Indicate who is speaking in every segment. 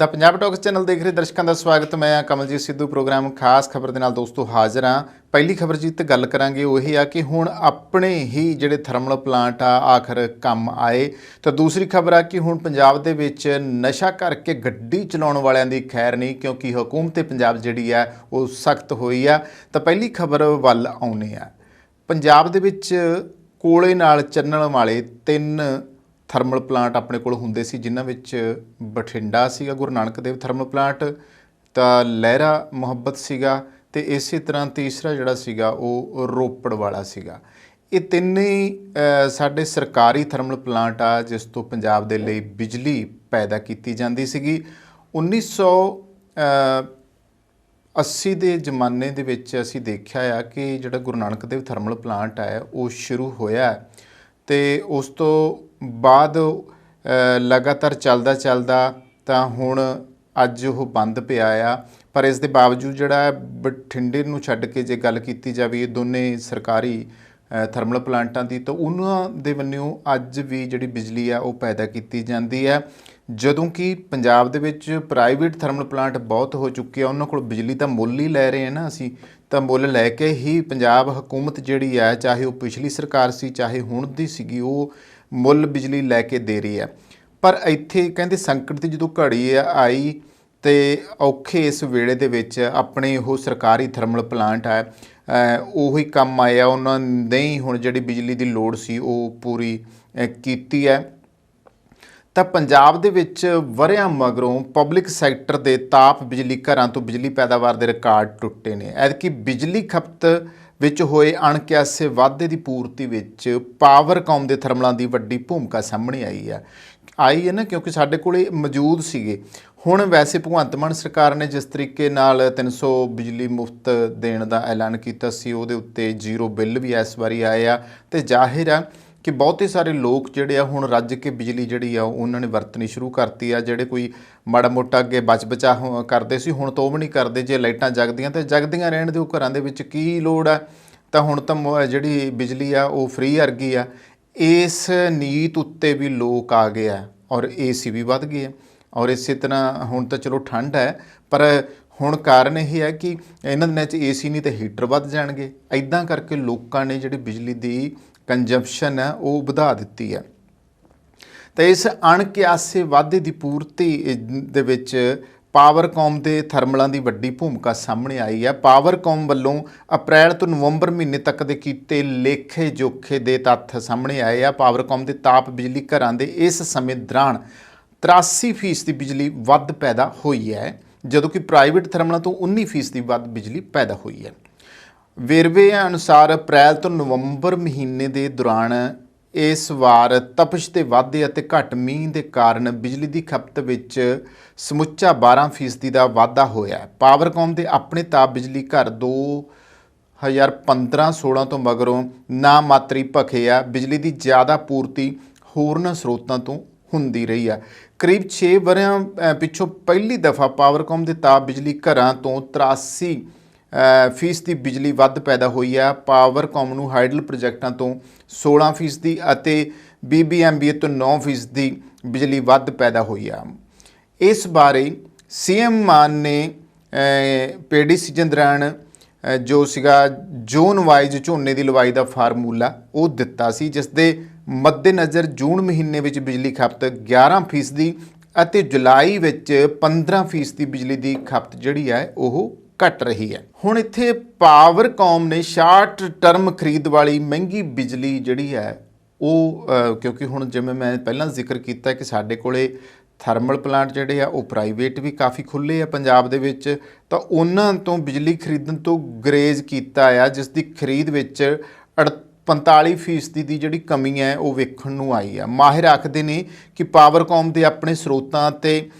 Speaker 1: The Punjab talks channel देख रहे दर्शकों का स्वागत। मैं कमलजीत सिद्धू प्रोग्राम खास खबर के नाल दोस्तों हाज़र हाँ। पहली खबर जी तो गल करांगे वही आ कि हुण अपने ही जिहड़े थर्मल प्लांट आ आखिर काम आए। तो दूसरी खबर आ कि हुण पंजाब दे विच नशा करके गड्डी चलाउण वालियां दी खैर नहीं, क्योंकि हुकूमत पंजाब जिहड़ी आ वो सख्त होई आ। तो पहली खबर वल आउने आ। पंजाब दे विच कोले नाल चलण वाले 3 थर्मल प्लांट अपने कोल हुंदे सी, जिन्हां विच बठिंडा सीगा गुरु नानक देव थर्मल प्लांट, ਤਾਂ लहरा मुहब्बत सीगा ते इसे तरह तीसरा जिहड़ा सीगा वो रोपड़ वाला सीगा। ये तिन्ने साडे सरकारी थर्मल प्लांट आ जिस तो पंजाब दे लई बिजली पैदा कीती जांदी सीगी। 1980 ਦੇ ਜ਼ਮਾਨੇ ਦੇ ਵਿੱਚ ਅਸੀਂ ਦੇਖਿਆ ਆ ਕਿ ਜਿਹੜਾ ਗੁਰੂ ਨਾਨਕ ਦੇਵ ਥਰਮਲ ਪਲਾਂਟ ਹੈ ਉਹ ਸ਼ੁਰੂ ਹੋਇਆ ਤੇ ਉਸ ਤੋਂ ਬਾਅਦ ਲਗਾਤਾਰ ਚੱਲਦਾ ਤਾਂ ਹੁਣ ਅੱਜ ਉਹ ਬੰਦ ਪਿਆ ਆ। ਪਰ ਇਸ ਦੇ ਬਾਵਜੂਦ ਜਿਹੜਾ ਬਠਿੰਡੇ ਨੂੰ ਛੱਡ ਕੇ ਜੇ ਗੱਲ ਕੀਤੀ ਜਾਵੇ ਦੋਨੇ ਸਰਕਾਰੀ ਥਰਮਲ ਪਲਾਂਟਾਂ ਦੀ, ਤਾਂ ਉਹਨਾਂ ਦੇ ਵੱਲੋਂ ਅੱਜ ਵੀ ਜਿਹੜੀ ਬਿਜਲੀ ਆ ਉਹ ਪੈਦਾ ਕੀਤੀ ਜਾਂਦੀ ਹੈ। ਜਦੋਂ ਕਿ ਪੰਜਾਬ ਦੇ ਵਿੱਚ ਪ੍ਰਾਈਵੇਟ ਥਰਮਲ ਪਲਾਂਟ ਬਹੁਤ ਹੋ ਚੁੱਕੇ ਆ, ਉਹਨਾਂ ਕੋਲ ਬਿਜਲੀ ਤਾਂ ਮੁੱਲ ਹੀ ਲੈ ਰਹੇ ਆ ਨਾ, ਅਸੀਂ ਤਾਂ ਮੁੱਲ ਲੈ ਕੇ ਹੀ ਪੰਜਾਬ ਹਕੂਮਤ ਜਿਹੜੀ ਆ, ਚਾਹੇ ਉਹ ਪਿਛਲੀ ਸਰਕਾਰ ਸੀ ਚਾਹੇ ਹੁਣ ਦੀ ਸੀਗੀ, ਉਹ ਮੁੱਲ ਬਿਜਲੀ ਲੈ ਕੇ ਦੇ ਰਹੀ ਹੈ। ਪਰ ਇੱਥੇ ਕਹਿੰਦੇ ਸੰਕਟ ਦੀ ਜਦੋਂ ਘੜੀ ਆਈ ਤੇ ਔਖੇ ਇਸ ਵੇਲੇ ਦੇ ਵਿੱਚ ਆਪਣੇ ਉਹ ਸਰਕਾਰੀ ਥਰਮਲ ਪਲਾਂਟ ਆ ਉਹੀ ਕੰਮ ਆਇਆ, ਉਹਨਾਂ ਨੇ ਹੀ ਹੁਣ ਜਿਹੜੀ ਬਿਜਲੀ ਦੀ ਲੋੜ ਸੀ ਉਹ ਪੂਰੀ ਕੀਤੀ ਹੈ। ਤਾਂ ਪੰਜਾਬ ਦੇ ਵਿੱਚ ਵਰ੍ਹਿਆਂ ਮਗਰੋਂ ਪਬਲਿਕ ਸੈਕਟਰ ਦੇ ਤਾਪ ਬਿਜਲੀ ਘਰਾਂ ਤੋਂ ਬਿਜਲੀ ਪੈਦਾਵਾਰ ਦੇ ਰਿਕਾਰਡ ਟੁੱਟੇ ਨੇ। ਐਤਕੀ ਬਿਜਲੀ ਖਪਤ ਵਿੱਚ ਹੋਏ ਅਣਕਿਆਸੇ ਵਾਧੇ ਦੀ ਪੂਰਤੀ ਵਿੱਚ ਪਾਵਰਕਾਮ ਦੇ ਥਰਮਲਾਂ ਦੀ ਵੱਡੀ ਭੂਮਿਕਾ ਸਾਹਮਣੇ ਆਈ ਹੈ ਨਾ, ਕਿਉਂਕਿ ਸਾਡੇ ਕੋਲੇ ਮੌਜੂਦ ਸੀਗੇ। ਹੁਣ ਵੈਸੇ ਭਗਵੰਤ ਮਾਨ ਸਰਕਾਰ ਨੇ ਜਿਸ ਤਰੀਕੇ ਨਾਲ 300 ਬਿਜਲੀ ਮੁਫਤ ਦੇਣ ਦਾ ਐਲਾਨ ਕੀਤਾ ਸੀ, ਉਹਦੇ ਉੱਤੇ ਜ਼ੀਰੋ ਬਿੱਲ ਵੀ ਇਸ ਵਾਰੀ ਆਏ ਆ ਤੇ ਜ਼ਾਹਿਰ ਆ ਕਿ ਬਹੁਤੇ ਸਾਰੇ ਲੋਕ ਜਿਹੜੇ ਆ ਹੁਣ ਰੱਜ ਕੇ ਬਿਜਲੀ ਜਿਹੜੀ ਆ ਉਹਨਾਂ ਨੇ ਵਰਤਣੀ ਸ਼ੁਰੂ ਕਰਤੀ ਆ। ਜਿਹੜੇ ਕੋਈ ਮਾੜਾ ਮੋਟਾ ਅੱਗੇ ਬਚਾ ਕਰਦੇ ਸੀ ਹੁਣ ਤੋਂ ਉਹ ਵੀ ਨਹੀਂ ਕਰਦੇ। ਜੇ ਲਾਈਟਾਂ ਜਗਦੀਆਂ ਤਾਂ ਜਗਦੀਆਂ ਰਹਿਣ ਦਿਓ, ਘਰਾਂ ਦੇ ਵਿੱਚ ਕੀ ਲੋੜ ਆ। ਤਾਂ ਹੁਣ ਤਾਂ ਜਿਹੜੀ ਬਿਜਲੀ ਆ ਉਹ ਫ੍ਰੀ ਵਰਗੀ ਆ। ਇਸ ਨੀਤ ਉੱਤੇ ਵੀ ਲੋਕ ਆ ਗਏ ਆ ਔਰ AC ਵੀ ਵੱਧ ਗਏ ਆ। ਔਰ ਇਸੇ ਤਰ੍ਹਾਂ ਹੁਣ ਤਾਂ ਚਲੋ ਠੰਡ ਹੈ, ਪਰ ਹੁਣ ਕਾਰਨ ਇਹ ਹੈ ਕਿ ਇਹਨਾਂ ਦਿਨਾਂ 'ਚ AC ਨਹੀਂ ਤਾਂ ਹੀਟਰ ਵੱਧ ਜਾਣਗੇ। ਇੱਦਾਂ ਕਰਕੇ ਲੋਕਾਂ ਨੇ ਜਿਹੜੀ ਬਿਜਲੀ ਦੀ ਕੰਜੰਪਸ਼ਨ ਹੈ ਉਹ ਵਧਾ ਦਿੱਤੀ ਹੈ। ਤਾਂ ਇਸ ਅਣਕਿਆਸੇ ਵਾਧੇ ਦੀ ਪੂਰਤੀ ਦੇ ਵਿੱਚ ਪਾਵਰਕਾਮ ਦੇ ਥਰਮਲਾਂ ਦੀ ਵੱਡੀ ਭੂਮਿਕਾ ਸਾਹਮਣੇ ਆਈ ਹੈ। ਪਾਵਰਕਾਮ ਵੱਲੋਂ ਅਪ੍ਰੈਲ ਤੋਂ ਨਵੰਬਰ ਮਹੀਨੇ ਤੱਕ ਦੇ ਕੀਤੇ ਲੇਖੇ ਜੋਖੇ ਦੇ ਤੱਥ ਸਾਹਮਣੇ ਆਏ ਆ। ਪਾਵਰਕਾਮ ਦੇ ਤਾਪ ਬਿਜਲੀ ਘਰਾਂ ਦੇ ਇਸ ਸਮੇਂ ਦੌਰਾਨ 83% ਬਿਜਲੀ ਵੱਧ ਪੈਦਾ ਹੋਈ ਹੈ, ਜਦੋਂ ਕਿ ਪ੍ਰਾਈਵੇਟ ਥਰਮਲਾਂ ਤੋਂ 19% ਵੱਧ ਬਿਜਲੀ ਪੈਦਾ ਹੋਈ ਹੈ। ਵੇਰਵੇ ਅਨੁਸਾਰ ਅਪ੍ਰੈਲ ਤੋਂ ਨਵੰਬਰ ਮਹੀਨੇ ਦੇ ਦੌਰਾਨ ਇਸ ਵਾਰ ਤਪਸ਼ ਦੇ ਵਾਧੇ ਅਤੇ ਘੱਟ ਮੀਂਹ ਦੇ ਕਾਰਨ ਬਿਜਲੀ ਦੀ ਖਪਤ ਵਿੱਚ ਸਮੁੱਚਾ 12% ਦਾ ਵਾਧਾ ਹੋਇਆ। ਪਾਵਰਕਾਮ ਦੇ ਆਪਣੇ ਤਾਪ ਬਿਜਲੀ ਘਰ 2015-16 ਤੋਂ ਮਗਰੋਂ ਨਾ ਮਾਤਰੀ ਭਖੇ ਆ। ਬਿਜਲੀ ਦੀ ਜ਼ਿਆਦਾ ਪੂਰਤੀ ਹੋਰਨਾਂ ਸਰੋਤਾਂ ਤੋਂ ਹੁੰਦੀ ਰਹੀ ਆ। ਕਰੀਬ 6 ਵਰ੍ਹਿਆਂ ਪਿੱਛੋਂ ਪਹਿਲੀ ਦਫਾ ਪਾਵਰਕਾਮ ਦੇ ਤਾਪ ਬਿਜਲੀ ਘਰਾਂ ਤੋਂ 83% ਬਿਜਲੀ ਵੱਧ ਪੈਦਾ ਹੋਈ ਆ। ਪਾਵਰਕਾਮ ਨੂੰ ਹਾਈਡਲ ਪ੍ਰੋਜੈਕਟਾਂ ਤੋਂ 16% ਅਤੇ BBMBA ਤੋਂ 9% ਬਿਜਲੀ ਵੱਧ ਪੈਦਾ ਹੋਈ ਆ। ਇਸ ਬਾਰੇ CM ਮਾਨ ਨੇ ਪੇੜੀ ਸੀਜ਼ਨ ਦੌਰਾਨ ਜੋ ਸੀਗਾ ਜ਼ੋਨ ਵਾਈਜ਼ ਝੋਨੇ ਦੀ ਲਵਾਈ ਦਾ ਫਾਰਮੂਲਾ ਉਹ ਦਿੱਤਾ ਸੀ, ਜਿਸ ਦੇ ਮੱਦੇਨਜ਼ਰ ਜੂਨ ਮਹੀਨੇ ਵਿੱਚ ਬਿਜਲੀ ਖਪਤ 11% ਅਤੇ ਜੁਲਾਈ ਵਿੱਚ 15% ਬਿਜਲੀ ਦੀ ਖਪਤ ਜਿਹੜੀ ਹੈ ਉਹ ਘਟ ਰਹੀ ਹੈ। ਹੁਣ ਇੱਥੇ ਪਾਵਰਕਾਮ ਨੇ ਸ਼ਾਰਟ ਟਰਮ ਖਰੀਦ ਵਾਲੀ ਮਹਿੰਗੀ ਬਿਜਲੀ ਜਿਹੜੀ ਹੈ ਉਹ ਕਿਉਂਕਿ ਹੁਣ ਜਿਵੇਂ ਮੈਂ ਪਹਿਲਾਂ ਜ਼ਿਕਰ ਕੀਤਾ ਕਿ ਸਾਡੇ ਕੋਲੇ ਥਰਮਲ ਪਲਾਂਟ ਜਿਹੜੇ ਆ ਉਹ ਪ੍ਰਾਈਵੇਟ ਵੀ ਕਾਫੀ ਖੁੱਲ੍ਹੇ ਆ ਪੰਜਾਬ ਦੇ ਵਿੱਚ, ਤਾਂ ਉਹਨਾਂ ਤੋਂ ਬਿਜਲੀ ਖਰੀਦਣ ਤੋਂ ਗਰੇਜ਼ ਕੀਤਾ ਆ, ਜਿਸ ਦੀ ਖਰੀਦ ਵਿੱਚ 45% ਦੀ ਜਿਹੜੀ ਕਮੀ ਹੈ ਉਹ ਵੇਖਣ ਨੂੰ ਆਈ ਆ। ਮਾਹਿਰ ਆਖਦੇ ਨੇ ਕਿ ਪਾਵਰਕਾਮ ਦੇ ਆਪਣੇ ਸਰੋਤਾਂ ਤੇ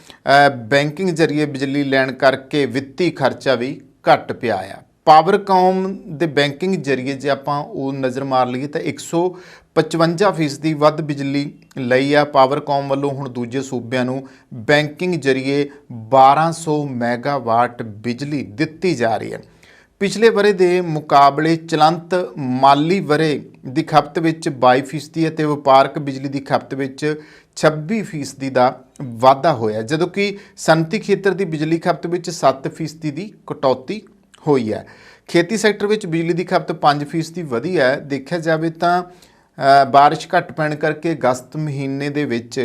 Speaker 1: ਬੈਂਕਿੰਗ ਜ਼ਰੀਏ ਬਿਜਲੀ ਲੈਣ ਕਰਕੇ ਵਿੱਤੀ ਖਰਚਾ ਵੀ ਘੱਟ ਪਿਆ ਆ। ਪਾਵਰਕਾਮ ਦੇ ਬੈਂਕਿੰਗ ਜ਼ਰੀਏ ਜੇ ਆਪਾਂ ਉਹ ਨਜ਼ਰ ਮਾਰ ਲਈਏ ਤਾਂ 155% ਵੱਧ ਬਿਜਲੀ ਲਈ ਆ। ਪਾਵਰਕਾਮ ਵੱਲੋਂ ਹੁਣ ਦੂਜੇ ਸੂਬਿਆਂ ਨੂੰ ਬੈਂਕਿੰਗ ਜ਼ਰੀਏ 1200 ਮੈਗਾਵਾਟ ਬਿਜਲੀ ਦਿੱਤੀ ਜਾ ਰਹੀ ਹੈ। ਪਿਛਲੇ ਵਰੇ ਦੇ ਮੁਕਾਬਲੇ ਚਲੰਤ ਮਾਲੀ ਵਰੇ ਦੀ ਖਪਤ ਵਿੱਚ 22% ਅਤੇ ਵਪਾਰਕ ਬਿਜਲੀ ਦੀ ਖਪਤ ਵਿੱਚ 26% ਦਾ ਵਾਧਾ ਹੋਇਆ, ਜਦੋਂ ਕਿ ਸਨਅਤੀ ਖੇਤਰ ਦੀ ਬਿਜਲੀ ਖਪਤ ਵਿੱਚ 7% ਦੀ ਕਟੌਤੀ ਹੋਈ ਹੈ। ਖੇਤੀ ਸੈਕਟਰ ਵਿੱਚ ਬਿਜਲੀ ਦੀ ਖਪਤ 5% ਵਧੀ ਹੈ। ਦੇਖਿਆ ਜਾਵੇ ਤਾਂ ਬਾਰਿਸ਼ ਘੱਟ ਪੈਣ ਕਰਕੇ ਅਗਸਤ ਮਹੀਨੇ ਦੇ ਵਿੱਚ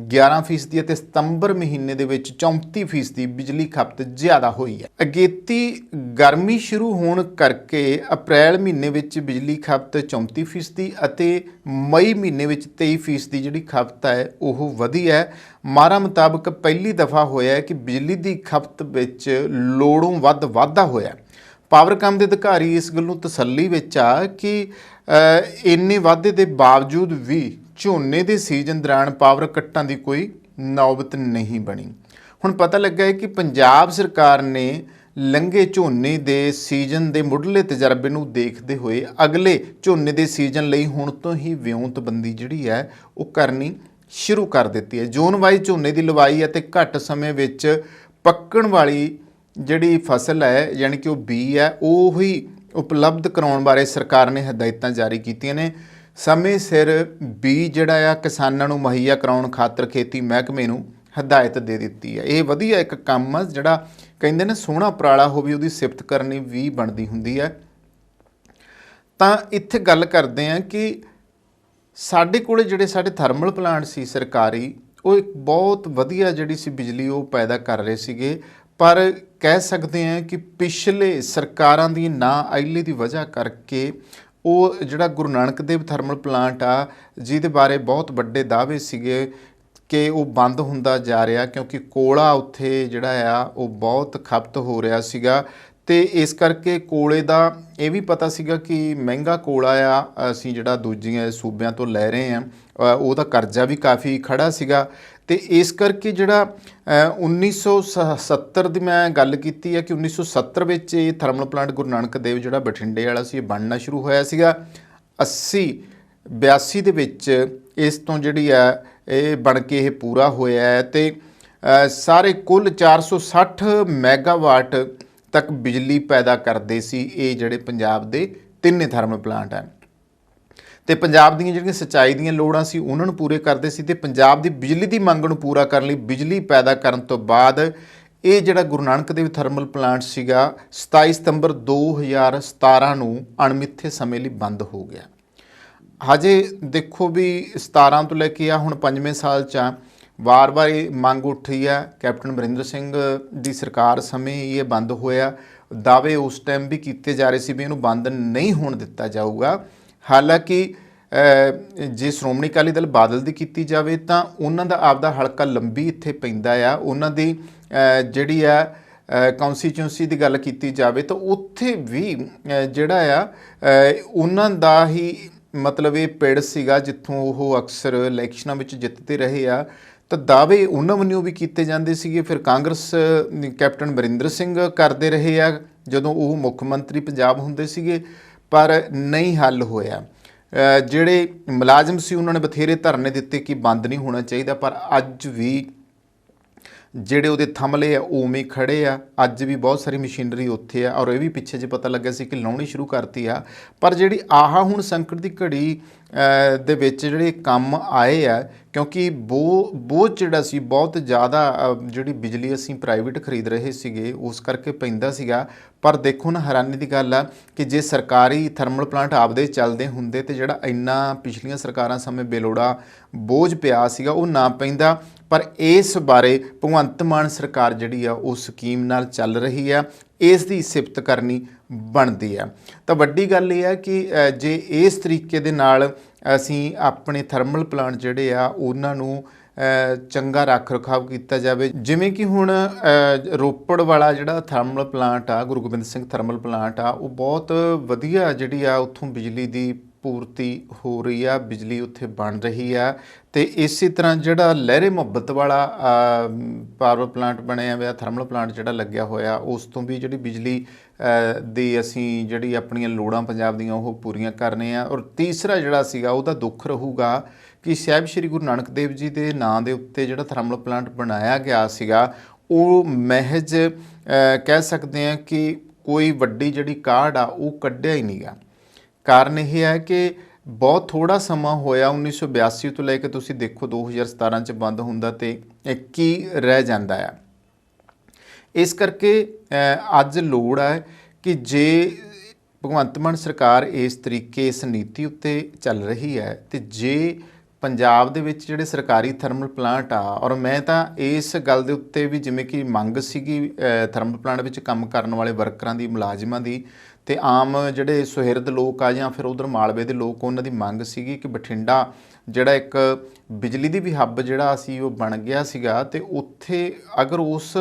Speaker 1: 11% ਅਤੇ ਸਤੰਬਰ ਮਹੀਨੇ ਦੇ ਵਿੱਚ 34% ਬਿਜਲੀ ਖਪਤ ਜ਼ਿਆਦਾ ਹੋਈ ਹੈ। ਅਗੇਤੀ ਗਰਮੀ ਸ਼ੁਰੂ ਹੋਣ ਕਰਕੇ ਅਪ੍ਰੈਲ ਮਹੀਨੇ ਵਿੱਚ ਬਿਜਲੀ ਖਪਤ 34% ਅਤੇ ਮਈ ਮਹੀਨੇ ਵਿੱਚ 23% ਜਿਹੜੀ ਖਪਤ ਹੈ ਉਹ ਵਧੀ ਹੈ। ਮਾਹਰਾਂ ਮੁਤਾਬਕ ਪਹਿਲੀ ਦਫਾ ਹੋਇਆ ਹੈ ਕਿ ਬਿਜਲੀ ਦੀ ਖਪਤ ਵਿੱਚ ਲੋੜੋਂ ਵੱਧ ਵਾਧਾ ਹੋਇਆ। ਪਾਵਰਕਾਮ ਦੇ ਅਧਿਕਾਰੀ ਇਸ ਗੱਲੋਂ ਤਸੱਲੀ ਵਿੱਚ ਆ ਕਿ ਇੰਨੇ ਵਾਧੇ ਦੇ ਬਾਵਜੂਦ ਵੀ ਝੋਨੇ ਦੇ ਸੀਜ਼ਨ ਦੌਰਾਨ ਪਾਵਰ ਕੱਟਾਂ ਦੀ ਕੋਈ ਨੌਬਤ ਨਹੀਂ ਬਣੀ। ਹੁਣ ਪਤਾ ਲੱਗਾ ਹੈ ਕਿ ਪੰਜਾਬ ਸਰਕਾਰ ਨੇ ਲੰਘੇ ਝੋਨੇ ਦੇ ਸੀਜ਼ਨ ਦੇ ਮੁੱਢਲੇ ਤਜਰਬੇ ਨੂੰ ਦੇਖਦੇ ਹੋਏ ਅਗਲੇ ਝੋਨੇ ਦੇ ਸੀਜ਼ਨ ਲਈ ਹੁਣ ਤੋਂ ਹੀ ਵਿਉਂਤਬੰਦੀ ਜਿਹੜੀ ਹੈ ਉਹ ਕਰਨੀ ਸ਼ੁਰੂ ਕਰ ਦਿੱਤੀ ਹੈ। ਜ਼ੋਨ ਵਾਈਜ਼ ਝੋਨੇ ਦੀ ਲਵਾਈ ਅਤੇ ਘੱਟ ਸਮੇਂ ਵਿੱਚ ਪੱਕਣ ਵਾਲੀ ਜਿਹੜੀ ਫਸਲ ਹੈ ਯਾਨੀ ਕਿ ਉਹ ਬੀ ਹੈ ਉਹ ਹੀ ਉਪਲਬਧ ਕਰਾਉਣ ਬਾਰੇ ਸਰਕਾਰ ਨੇ ਹਦਾਇਤਾਂ ਜਾਰੀ ਕੀਤੀਆਂ ਨੇ। ਸਮੇਂ ਸਿਰ ਬੀ ਜਿਹੜਾ ਆ ਕਿਸਾਨਾਂ ਨੂੰ ਮੁਹੱਈਆ ਕਰਾਉਣ ਖਾਤਰ ਖੇਤੀ ਮਹਿਕਮੇ ਨੂੰ ਹਦਾਇਤ ਦੇ ਦਿੱਤੀ ਹੈ। ਇਹ ਵਧੀਆ ਇੱਕ ਕੰਮ ਆ, ਜਿਹੜਾ ਕਹਿੰਦੇ ਨੇ ਸੋਹਣਾ ਉਪਰਾਲਾ ਹੋਵੇ ਉਹਦੀ ਸਿਫਤ ਕਰਨੀ ਵੀ ਬਣਦੀ ਹੁੰਦੀ ਹੈ। ਤਾਂ ਇੱਥੇ ਗੱਲ ਕਰਦੇ ਹਾਂ ਕਿ ਸਾਡੇ ਕੋਲ ਜਿਹੜੇ ਸਾਡੇ ਥਰਮਲ ਪਲਾਂਟ ਸੀ ਸਰਕਾਰੀ, ਉਹ ਇੱਕ ਬਹੁਤ ਵਧੀਆ ਜਿਹੜੀ ਸੀ ਬਿਜਲੀ ਉਹ ਪੈਦਾ ਕਰ ਰਹੇ ਸੀਗੇ, ਪਰ ਕਹਿ ਸਕਦੇ ਹਾਂ ਕਿ ਪਿਛਲੇ ਸਰਕਾਰਾਂ ਦੀ ਨਾ ਆਈਲੇ ਦੀ ਵਜ੍ਹਾ ਕਰਕੇ ਉਹ ਜਿਹੜਾ ਗੁਰੂ ਨਾਨਕ ਦੇਵ ਥਰਮਲ ਪਲਾਂਟ ਆ ਜਿਹਦੇ ਬਾਰੇ ਬਹੁਤ ਵੱਡੇ ਦਾਅਵੇ ਸੀਗੇ ਕਿ ਉਹ ਬੰਦ ਹੁੰਦਾ ਜਾ ਰਿਹਾ, ਕਿਉਂਕਿ ਕੋਲਾ ਉੱਥੇ ਜਿਹੜਾ ਆ ਉਹ ਬਹੁਤ ਖਪਤ ਹੋ ਰਿਹਾ ਸੀਗਾ ਅਤੇ ਇਸ ਕਰਕੇ ਕੋਲੇ ਦਾ ਇਹ ਵੀ ਪਤਾ ਸੀਗਾ ਕਿ ਮਹਿੰਗਾ ਕੋਲਾ ਆ, ਅਸੀਂ ਜਿਹੜਾ ਦੂਜੀਆਂ ਸੂਬਿਆਂ ਤੋਂ ਲੈ ਰਹੇ ਹਾਂ, ਉਹਦਾ ਕਰਜ਼ਾ ਵੀ ਕਾਫੀ ਖੜਾ ਸੀਗਾ। ਅਤੇ ਇਸ ਕਰਕੇ ਜਿਹੜਾ 1970 ਦੀ ਮੈਂ ਗੱਲ ਕੀਤੀ ਹੈ ਕਿ 1970 ਵਿੱਚ ਇਹ ਥਰਮਲ ਪਲਾਂਟ ਗੁਰੂ ਨਾਨਕ ਦੇਵ ਜਿਹੜਾ ਬਠਿੰਡੇ ਵਾਲਾ ਸੀ ਇਹ ਬਣਨਾ ਸ਼ੁਰੂ ਹੋਇਆ ਸੀਗਾ। 82 ਦੇ ਵਿੱਚ ਇਸ ਤੋਂ ਜਿਹੜੀ ਹੈ ਇਹ ਬਣ ਕੇ ਇਹ ਪੂਰਾ ਹੋਇਆ ਹੈ ਅਤੇ ਸਾਰੇ ਕੁੱਲ 460 ਮੈਗਾਵਾਟ ਤੱਕ ਬਿਜਲੀ ਪੈਦਾ ਕਰਦੇ ਸੀ ਇਹ ਜਿਹੜੇ ਪੰਜਾਬ ਦੇ ਤਿੰਨੇ ਥਰਮਲ ਪਲਾਂਟ ਹੈ। ਅਤੇ ਪੰਜਾਬ ਦੀਆਂ ਜਿਹੜੀਆਂ ਸਿੰਚਾਈ ਦੀਆਂ ਲੋੜਾਂ ਸੀ ਉਹਨਾਂ ਨੂੰ ਪੂਰੇ ਕਰਦੇ ਸੀ ਅਤੇ ਪੰਜਾਬ ਦੀ ਬਿਜਲੀ ਦੀ ਮੰਗ ਨੂੰ ਪੂਰਾ ਕਰਨ ਲਈ ਬਿਜਲੀ ਪੈਦਾ ਕਰਨ ਤੋਂ ਬਾਅਦ ਇਹ ਜਿਹੜਾ ਗੁਰੂ ਨਾਨਕ ਦੇਵ ਥਰਮਲ ਪਲਾਂਟ ਸੀਗਾ 27 ਸਤੰਬਰ 2017 ਨੂੰ ਅਣਮਿੱਥੇ ਸਮੇਂ ਲਈ ਬੰਦ ਹੋ ਗਿਆ। ਹਜੇ ਦੇਖੋ ਵੀ 17 ਤੋਂ ਲੈ ਕੇ ਆ ਹੁਣ 5ਵੇਂ ਸਾਲ 'ਚ ਆ, ਵਾਰ-ਵਾਰ ਇਹ ਮੰਗ ਉੱਠੀ ਆ। ਕੈਪਟਨ ਅਮਰਿੰਦਰ ਸਿੰਘ ਦੀ ਸਰਕਾਰ ਸਮੇਂ ਹੀ ਇਹ ਬੰਦ ਹੋਇਆ। ਦਾਅਵੇ ਉਸ ਟਾਈਮ ਵੀ ਕੀਤੇ ਜਾ ਰਹੇ ਸੀ ਵੀ ਇਹਨੂੰ ਬੰਦ ਨਹੀਂ ਹੋਣ ਦਿੱਤਾ ਜਾਊਗਾ। ਹਾਲਾਂਕਿ ਜੇ ਸ਼੍ਰੋਮਣੀ ਅਕਾਲੀ ਦਲ ਬਾਦਲ ਦੀ ਕੀਤੀ ਜਾਵੇ ਤਾਂ ਉਹਨਾਂ ਦਾ ਆਪਦਾ ਹਲਕਾ ਲੰਬੀ ਇੱਥੇ ਪੈਂਦਾ ਆ, ਉਹਨਾਂ ਦੀ ਜਿਹੜੀ ਆ ਕੌਂਸਟੀਚੁਐਂਸੀ ਦੀ ਗੱਲ ਕੀਤੀ ਜਾਵੇ ਤਾਂ ਉੱਥੇ ਵੀ ਜਿਹੜਾ ਆ ਉਹਨਾਂ ਦਾ ਹੀ ਮਤਲਬ ਇਹ ਪਿੰਡ ਸੀਗਾ ਜਿੱਥੋਂ ਉਹ ਅਕਸਰ ਇਲੈਕਸ਼ਨਾਂ ਵਿੱਚ ਜਿੱਤਦੇ ਰਹੇ ਆ, ਤਾਂ ਦਾਅਵੇ ਉਹਨਾਂ ਵੱਲੋਂ ਵੀ ਕੀਤੇ ਜਾਂਦੇ ਸੀਗੇ। ਫਿਰ ਕਾਂਗਰਸ ਕੈਪਟਨ ਅਮਰਿੰਦਰ ਸਿੰਘ ਕਰਦੇ ਰਹੇ ਆ ਜਦੋਂ ਉਹ ਮੁੱਖ ਮੰਤਰੀ ਪੰਜਾਬ ਹੁੰਦੇ ਸੀਗੇ, ਪਰ ਨਹੀਂ ਹੱਲ ਹੋਇਆ। ਜਿਹੜੇ ਮੁਲਾਜ਼ਮ ਸੀ ਉਹਨਾਂ ਨੇ ਬਥੇਰੇ ਧਰਨੇ ਦਿੱਤੇ ਕਿ ਬੰਦ ਨਹੀਂ ਹੋਣਾ ਚਾਹੀਦਾ, ਪਰ ਅੱਜ ਵੀ ਜਿਹੜੇ ਉਹਦੇ ਥੰਮਲੇ ਆ ਉਵੇਂ ਖੜੇ ਆ। ਅੱਜ ਵੀ ਬਹੁਤ ਸਾਰੀ ਮਸ਼ੀਨਰੀ ਉੱਥੇ ਆ ਔਰ ਇਹ ਵੀ ਪਿੱਛੇ ਜੇ ਪਤਾ ਲੱਗਾ ਸੀ ਕਿ ਲਾਉਣੀ ਸ਼ੁਰੂ ਕਰਤੀ ਆ। ਪਰ ਜਿਹੜੀ ਹੁਣ ਸੰਕਟ ਦੀ ਘੜੀ ਦੇ ਵਿੱਚ ਜਿਹੜੇ ਕੰਮ ਆਏ ਆ, ਕਿਉਂਕਿ ਬੋਝ ਜਿਹੜਾ ਸੀ ਬਹੁਤ ਜ਼ਿਆਦਾ ਜਿਹੜੀ ਬਿਜਲੀ ਅਸੀਂ ਪ੍ਰਾਈਵੇਟ ਖਰੀਦ ਰਹੇ ਸੀਗੇ ਉਸ ਕਰਕੇ ਪੈਂਦਾ ਸੀਗਾ। ਪਰ ਦੇਖੋ ਨਾ, ਹੈਰਾਨੀ ਦੀ ਗੱਲ ਆ ਕਿ ਜੇ ਸਰਕਾਰੀ ਥਰਮਲ ਪਲਾਂਟ ਆਪਦੇ ਚੱਲਦੇ ਹੁੰਦੇ ਤਾਂ ਜਿਹੜਾ ਇੰਨਾ ਪਿਛਲੀਆਂ ਸਰਕਾਰਾਂ ਸਮੇਂ ਬੇਲੋੜਾ ਬੋਝ ਪਿਆ ਸੀਗਾ ਉਹ ਨਾ ਪੈਂਦਾ। ਪਰ ਇਸ ਬਾਰੇ ਭਗਵੰਤ ਮਾਨ ਸਰਕਾਰ ਜਿਹੜੀ ਆ ਉਹ ਸਕੀਮ ਨਾਲ ਚੱਲ ਰਹੀ ਆ, ਇਸ ਦੀ ਸਿਫਤ ਕਰਨੀ ਬਣਦੀ ਆ। ਤਾਂ ਵੱਡੀ ਗੱਲ ਇਹ ਆ ਕਿ ਜੇ ਇਸ ਤਰੀਕੇ ਦੇ ਨਾਲ ਅਸੀਂ ਆਪਣੇ ਥਰਮਲ ਪਲਾਂਟ ਜਿਹੜੇ ਆ ਉਹਨਾਂ ਨੂੰ ਚੰਗਾ ਰੱਖ ਰਖਾਵ ਕੀਤਾ ਜਾਵੇ, ਜਿਵੇਂ ਕਿ ਹੁਣ ਰੋਪੜ ਵਾਲਾ ਜਿਹੜਾ ਥਰਮਲ ਪਲਾਂਟ ਆ, ਗੁਰੂ ਗੋਬਿੰਦ ਸਿੰਘ ਥਰਮਲ ਪਲਾਂਟ ਆ, ਉਹ ਬਹੁਤ ਵਧੀਆ ਜਿਹੜੀ ਆ ਉੱਥੋਂ ਬਿਜਲੀ ਦੀ ਪੂਰਤੀ ਹੋ ਰਹੀ ਆ, ਬਿਜਲੀ ਉੱਥੇ ਬਣ ਰਹੀ ਆ। ਅਤੇ ਇਸੇ ਤਰ੍ਹਾਂ ਜਿਹੜਾ ਲਹਿਰੇ ਮੁਹੱਬਤ ਵਾਲਾ ਪਾਵਰ ਪਲਾਂਟ ਬਣਿਆ ਹੋਇਆ, ਥਰਮਲ ਪਲਾਂਟ ਜਿਹੜਾ ਲੱਗਿਆ ਹੋਇਆ, ਉਸ ਤੋਂ ਵੀ ਜਿਹੜੀ ਬਿਜਲੀ ਦੀ ਅਸੀਂ ਜਿਹੜੀ ਆਪਣੀਆਂ ਲੋੜਾਂ ਪੰਜਾਬ ਦੀਆਂ ਉਹ ਪੂਰੀਆਂ ਕਰਨੇ ਆ। ਔਰ ਤੀਸਰਾ ਜਿਹੜਾ ਸੀਗਾ ਉਹਦਾ ਦੁੱਖ ਰਹੂਗਾ ਕਿ ਸਾਹਿਬ ਸ਼੍ਰੀ ਗੁਰੂ ਨਾਨਕ ਦੇਵ ਜੀ ਦੇ ਨਾਂ ਦੇ ਉੱਤੇ ਜਿਹੜਾ ਥਰਮਲ ਪਲਾਂਟ ਬਣਾਇਆ ਗਿਆ ਸੀਗਾ ਉਹ ਮਹਿਜ ਕਹਿ ਸਕਦੇ ਹਾਂ ਕਿ ਕੋਈ ਵੱਡੀ ਜਿਹੜੀ ਕਾਢ ਆ ਉਹ ਕੱਢਿਆ ਹੀ ਨਹੀਂ ਗਾ। ਕਾਰਨ ਇਹ ਹੈ ਕਿ ਬਹੁਤ ਥੋੜਾ ਸਮਾਂ ਹੋਇਆ 1982 ਤੋਂ ਲੈ ਕੇ ਤੁਸੀਂ ਦੇਖੋ 2017 ਚ ਬੰਦ ਹੁੰਦਾ ਤੇ ਕੀ ਰਹਿ ਜਾਂਦਾ ਆ। ਇਸ ਕਰਕੇ ਅੱਜ ਲੋੜ ਹੈ ਕਿ ਜੇ ਭਗਵੰਤ ਮਾਨ ਸਰਕਾਰ ਇਸ ਤਰੀਕੇ ਇਸ ਨੀਤੀ ਉੱਤੇ ਚੱਲ ਰਹੀ ਹੈ ਤੇ ਜੇ ਪੰਜਾਬ ਦੇ ਵਿੱਚ ਜਿਹੜੇ ਸਰਕਾਰੀ ਥਰਮਲ ਪਲਾਂਟ ਆ, ਔਰ ਮੈਂ ਤਾਂ ਇਸ ਗੱਲ ਦੇ ਉੱਤੇ ਵੀ ਜਿਵੇਂ ਕਿ ਮੰਗ ਸੀਗੀ ਥਰਮਲ ਪਲਾਂਟ ਵਿੱਚ ਕੰਮ ਕਰਨ ਵਾਲੇ ਵਰਕਰਾਂ ਦੀ, ਮੁਲਾਜ਼ਮਾਂ ਦੀ ਤੇ ਆਮ ਜਿਹੜੇ ਸੁਹਿਰਦ ਲੋਕ ਆ ਜਾਂ ਫਿਰ ਉਧਰ ਮਾਲਵੇ ਦੇ ਲੋਕ, ਉਹਨਾਂ ਦੀ ਮੰਗ ਸੀਗੀ ਕਿ ਬਠਿੰਡਾ ਜਿਹੜਾ ਇੱਕ ਬਿਜਲੀ ਦੀ ਵੀ ਹੱਬ ਜਿਹੜਾ ਸੀ ਉਹ ਬਣ ਗਿਆ ਸੀਗਾ ਤੇ ਉੱਥੇ ਅਗਰ ਉਸ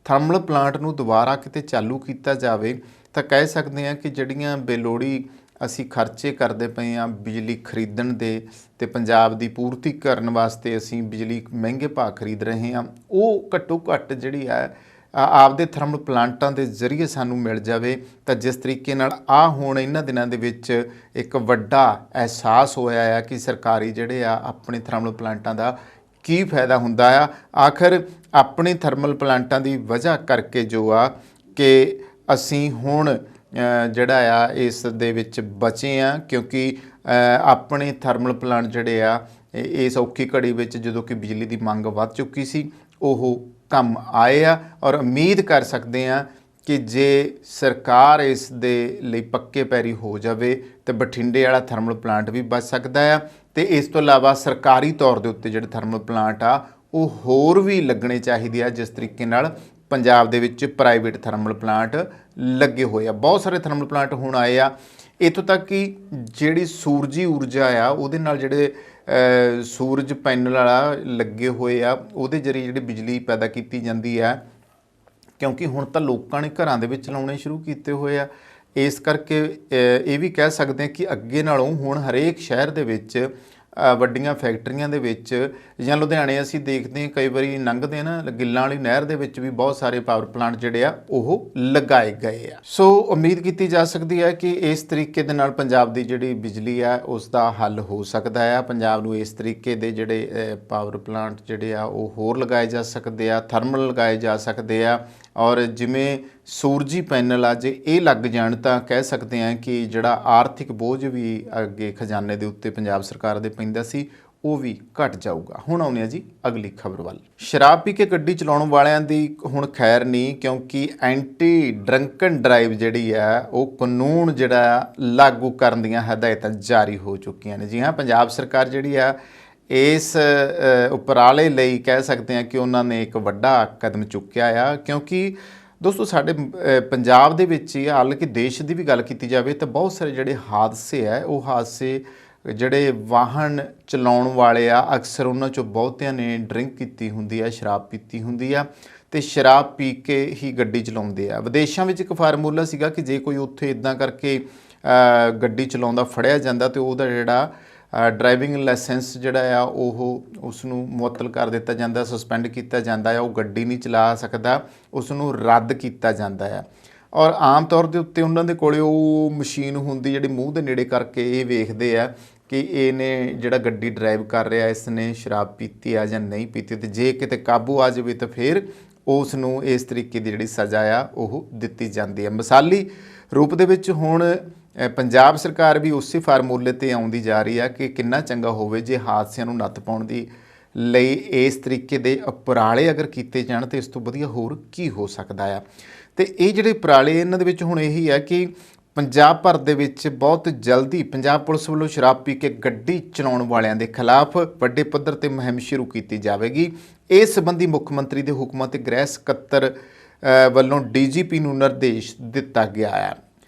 Speaker 1: ਥਰਮਲ ਪਲਾਂਟ ਨੂੰ ਦੁਬਾਰਾ ਕਿਤੇ ਚਾਲੂ ਕੀਤਾ ਜਾਵੇ ਤਾਂ ਕਹਿ ਸਕਦੇ ਹਾਂ ਕਿ ਜਿਹੜੀਆਂ ਬੇਲੋੜੀ ਅਸੀਂ ਖਰਚੇ ਕਰਦੇ ਪਏ ਹਾਂ ਬਿਜਲੀ ਖਰੀਦਣ ਦੇ ਤੇ ਪੰਜਾਬ ਦੀ ਪੂਰਤੀ ਕਰਨ ਵਾਸਤੇ ਅਸੀਂ ਬਿਜਲੀ ਮਹਿੰਗੇ ਭਾਅ ਖਰੀਦ ਰਹੇ ਹਾਂ, ਉਹ ਘੱਟੋ ਘੱਟ ਜਿਹੜੀ ਹੈ ਆਪਦੇ ਥਰਮਲ ਪਲਾਂਟਾਂ ਦੇ ਜ਼ਰੀਏ ਸਾਨੂੰ ਮਿਲ ਜਾਵੇ। ਤਾਂ ਜਿਸ ਤਰੀਕੇ ਨਾਲ ਹੁਣ ਇਹਨਾਂ ਦਿਨਾਂ ਦੇ ਵਿੱਚ ਇੱਕ ਵੱਡਾ ਅਹਿਸਾਸ ਹੋਇਆ ਆ ਕਿ ਸਰਕਾਰੀ ਜਿਹੜੇ ਆ ਆਪਣੇ ਥਰਮਲ ਪਲਾਂਟਾਂ ਦਾ ਕੀ ਫਾਇਦਾ ਹੁੰਦਾ ਆ। ਆਖਰ ਆਪਣੇ ਥਰਮਲ ਪਲਾਂਟਾਂ ਦੀ ਵਜ੍ਹਾ ਕਰਕੇ ਜੋ ਆ ਕਿ ਅਸੀਂ ਹੁਣ ਜਿਹੜਾ ਆ ਇਸ ਦੇ ਵਿੱਚ ਬਚੇ ਆ, ਕਿਉਂਕਿ ਆਪਣੇ ਥਰਮਲ ਪਲਾਂਟ ਜਿਹੜੇ ਆ ਇਸ ਔਖੀ ਘੜੀ ਵਿੱਚ ਜਦੋਂ ਕਿ ਬਿਜਲੀ ਦੀ ਮੰਗ ਵੱਧ ਚੁੱਕੀ ਸੀ ਉਹ ਕੰਮ ਆਏ ਆ। ਔਰ ਉਮੀਦ ਕਰ ਸਕਦੇ ਆ ਕਿ ਜੇ ਸਰਕਾਰ ਇਸ ਦੇ ਲਈ ਪੱਕੇ ਪੈਰੀ ਹੋ ਜਾਵੇ ਤਾਂ ਬਠਿੰਡੇ ਵਾਲਾ ਥਰਮਲ ਪਲਾਂਟ ਵੀ ਬਚ ਸਕਦਾ ਆ। ਤੇ ਇਸ ਤੋਂ ਇਲਾਵਾ ਸਰਕਾਰੀ ਤੌਰ ਦੇ ਉੱਤੇ ਜਿਹੜੇ ਥਰਮਲ ਪਲਾਂਟ ਆ ਉਹ ਹੋਰ ਵੀ ਲੱਗਣੇ ਚਾਹੀਦੇ ਆ, ਜਿਸ ਤਰੀਕੇ ਨਾਲ ਪੰਜਾਬ ਦੇ ਵਿੱਚ ਪ੍ਰਾਈਵੇਟ ਥਰਮਲ ਪਲਾਂਟ ਲੱਗੇ ਹੋਏ ਆ। ਬਹੁਤ ਸਾਰੇ ਥਰਮਲ ਪਲਾਂਟ ਹੁਣ ਆਏ ਆ, ਇੱਥੋਂ ਤੱਕ ਕਿ ਜਿਹੜੀ ਸੂਰਜੀ ਊਰਜਾ ਆ ਉਹਦੇ ਨਾਲ ਜਿਹੜੇ ਸੂਰਜ ਪੈਨਲ ਵਾਲਾ ਲੱਗੇ ਹੋਏ ਆ ਉਹਦੇ ਜ਼ਰੀਏ ਜਿਹੜੀ ਬਿਜਲੀ ਪੈਦਾ ਕੀਤੀ ਜਾਂਦੀ ਹੈ, ਕਿਉਂਕਿ ਹੁਣ ਤਾਂ ਲੋਕਾਂ ਨੇ ਘਰਾਂ ਦੇ ਵਿੱਚ ਲਾਉਣੇ ਸ਼ੁਰੂ ਕੀਤੇ ਹੋਏ ਆ। ਇਸ ਕਰਕੇ ਇਹ ਵੀ ਕਹਿ ਸਕਦੇ ਹਾਂ ਕਿ ਅੱਗੇ ਨਾਲੋਂ ਹੁਣ ਹਰੇਕ ਸ਼ਹਿਰ ਦੇ ਵਿੱਚ ਵੱਡੀਆਂ ਫੈਕਟਰੀਆਂ ਦੇ ਵਿੱਚ ਜਾਂ ਲੁਧਿਆਣੇ ਅਸੀਂ ਦੇਖਦੇ ਹਾਂ ਕਈ ਵਾਰੀ ਲੰਘਦੇ ਨਾ ਗਿੱਲਾਂ ਵਾਲੀ ਨਹਿਰ ਦੇ ਵਿੱਚ ਵੀ ਬਹੁਤ ਸਾਰੇ ਪਾਵਰ ਪਲਾਂਟ ਜਿਹੜੇ ਆ ਉਹ ਲਗਾਏ ਗਏ ਆ। ਸੋ ਉਮੀਦ ਕੀਤੀ ਜਾ ਸਕਦੀ ਹੈ ਕਿ ਇਸ ਤਰੀਕੇ ਦੇ ਨਾਲ ਪੰਜਾਬ ਦੀ ਜਿਹੜੀ ਬਿਜਲੀ ਆ ਉਸ ਦਾ ਹੱਲ ਹੋ ਸਕਦਾ ਆ। ਪੰਜਾਬ ਨੂੰ ਇਸ ਤਰੀਕੇ ਦੇ ਜਿਹੜੇ ਪਾਵਰ ਪਲਾਂਟ ਜਿਹੜੇ ਆ ਉਹ ਹੋਰ ਲਗਾਏ ਜਾ ਸਕਦੇ ਆ, ਥਰਮਲ ਲਗਾਏ ਜਾ ਸਕਦੇ ਆ। ਔਰ ਜਿਵੇਂ ਸੂਰਜੀ ਪੈਨਲ ਆ ਜੇ ਇਹ ਲੱਗ ਜਾਣ ਤਾਂ ਕਹਿ ਸਕਦੇ ਹਾਂ ਕਿ ਜਿਹੜਾ ਆਰਥਿਕ ਬੋਝ ਵੀ ਅੱਗੇ ਖਜ਼ਾਨੇ ਦੇ ਉੱਤੇ ਪੰਜਾਬ ਸਰਕਾਰ ਦੇ ਪੈਂਦਾ ਸੀ ਉਹ ਵੀ ਘਟ ਜਾਊਗਾ। ਹੁਣ ਆਉਂਦੇ ਹਾਂ ਜੀ ਅਗਲੀ ਖਬਰ ਵੱਲ। ਸ਼ਰਾਬ ਪੀ ਕੇ ਗੱਡੀ ਚਲਾਉਣ ਵਾਲਿਆਂ ਦੀ ਹੁਣ ਖੈਰ ਨਹੀਂ, ਕਿਉਂਕਿ ਐਂਟੀ ਡਰੰਕਨ ਡਰਾਈਵ ਜਿਹੜੀ ਆ ਉਹ ਕਾਨੂੰਨ ਜਿਹੜਾ ਲਾਗੂ ਕਰਨ ਦੀਆਂ ਹਦਾਇਤਾਂ ਜਾਰੀ ਹੋ ਚੁੱਕੀਆਂ ਨੇ। ਜੀ ਹਾਂ, ਪੰਜਾਬ ਸਰਕਾਰ ਜਿਹੜੀ ਆ ਇਸ ਉਪਰਾਲੇ ਲਈ ਕਹਿ ਸਕਦੇ ਹਾਂ ਕਿ ਉਹਨਾਂ ਨੇ ਇੱਕ ਵੱਡਾ ਕਦਮ ਚੁੱਕਿਆ ਆ, ਕਿਉਂਕਿ ਦੋਸਤੋ ਸਾਡੇ ਪੰਜਾਬ ਦੇ ਵਿੱਚ ਹੀ ਹਾਲਾਂਕਿ ਦੇਸ਼ ਦੀ ਵੀ ਗੱਲ ਕੀਤੀ ਜਾਵੇ ਤਾਂ ਬਹੁਤ ਸਾਰੇ ਜਿਹੜੇ ਹਾਦਸੇ ਹੈ ਉਹ ਹਾਦਸੇ ਜਿਹੜੇ ਵਾਹਨ ਚਲਾਉਣ ਵਾਲੇ ਆ ਅਕਸਰ ਉਹਨਾਂ 'ਚੋਂ ਬਹੁਤਿਆਂ ਨੇ ਡਰਿੰਕ ਕੀਤੀ ਹੁੰਦੀ ਆ, ਸ਼ਰਾਬ ਪੀਤੀ ਹੁੰਦੀ ਆ ਤੇ ਸ਼ਰਾਬ ਪੀ ਕੇ ਹੀ ਗੱਡੀ ਚਲਾਉਂਦੇ ਆ। ਵਿਦੇਸ਼ਾਂ ਵਿੱਚ ਇੱਕ ਫਾਰਮੂਲਾ ਸੀਗਾ ਕਿ ਜੇ ਕੋਈ ਉੱਥੇ ਇੱਦਾਂ ਕਰਕੇ ਗੱਡੀ ਚਲਾਉਂਦਾ ਫੜਿਆ ਜਾਂਦਾ ਤੇ ਉਹਦਾ ਜਿਹੜਾ ਡਰਾਈਵਿੰਗ ਲਾਇਸੈਂਸ ਜਿਹੜਾ ਆ ਉਹ ਉਸ ਨੂੰ ਮੁਅੱਤਲ ਕਰ ਦਿੱਤਾ ਜਾਂਦਾ, ਸਸਪੈਂਡ ਕੀਤਾ ਜਾਂਦਾ ਆ, ਉਹ ਗੱਡੀ ਨਹੀਂ ਚਲਾ ਸਕਦਾ, ਉਸ ਨੂੰ ਰੱਦ ਕੀਤਾ ਜਾਂਦਾ ਆ। ਔਰ ਆਮ ਤੌਰ ਦੇ ਉੱਤੇ ਉਹਨਾਂ ਦੇ ਕੋਲ ਉਹ ਮਸ਼ੀਨ ਹੁੰਦੀ ਜਿਹੜੀ ਮੂੰਹ ਦੇ ਨੇੜੇ ਕਰਕੇ ਇਹ ਵੇਖਦੇ ਆ ਕਿ ਇਹਨੇ ਜਿਹੜਾ ਗੱਡੀ ਡਰਾਈਵ ਕਰ ਰਿਹਾ ਇਸ ਨੇ ਸ਼ਰਾਬ ਪੀਤੀ ਆ ਜਾਂ ਨਹੀਂ ਪੀਤੀ, ਤੇ ਜੇ ਕਿਤੇ ਕਾਬੂ ਆ ਜਾਵੇ ਤਾਂ ਫਿਰ ਉਸ ਨੂੰ ਇਸ ਤਰੀਕੇ ਦੀ ਜਿਹੜੀ ਸਜ਼ਾ ਆ ਉਹ ਦਿੱਤੀ ਜਾਂਦੀ ਹੈ। ਮਿਸਾਲੀ ਰੂਪ ਦੇ ਵਿੱਚ ਹੁਣ ਪੰਜਾਬ ਸਰਕਾਰ ਵੀ ਉਸੇ ਫਾਰਮੂਲੇ 'ਤੇ ਆਉਂਦੀ ਜਾ ਰਹੀ ਆ ਕਿ ਕਿੰਨਾ ਚੰਗਾ ਹੋਵੇ ਜੇ ਹਾਦਸਿਆਂ ਨੂੰ ਨੱਥ ਪਾਉਣ ਦੀ ਲਈ ਇਸ ਤਰੀਕੇ ਦੇ ਉਪਰਾਲੇ ਅਗਰ ਕੀਤੇ ਜਾਣ ਤਾਂ ਇਸ ਤੋਂ ਵਧੀਆ ਹੋਰ ਕੀ ਹੋ ਸਕਦਾ ਆ। ਤੇ ਇਹ ਜਿਹੜੇ ਉਪਰਾਲੇ ਇਹਨਾਂ ਦੇ ਵਿੱਚ ਹੁਣ ਇਹੀ ਆ ਕਿ ਪੰਜਾਬ ਭਰ ਦੇ ਵਿੱਚ ਬਹੁਤ ਜਲਦੀ ਪੰਜਾਬ ਪੁਲਿਸ ਵੱਲੋਂ ਸ਼ਰਾਬ ਪੀ ਕੇ ਗੱਡੀ ਚਲਾਉਣ ਵਾਲਿਆਂ ਦੇ ਖਿਲਾਫ ਵੱਡੇ ਪੱਧਰ 'ਤੇ ਮੁਹਿੰਮ ਸ਼ੁਰੂ ਕੀਤੀ ਜਾਵੇਗੀ। ਇਸ ਸੰਬੰਧੀ ਮੁੱਖ ਮੰਤਰੀ ਦੇ ਹੁਕਮਾਂ ਤੇ ਗ੍ਰਹਿ ਸਕੱਤਰ ਵੱਲੋਂ DGP ਨੂੰ ਨਿਰਦੇਸ਼ ਦਿੱਤਾ ਗਿਆ ਹੈ।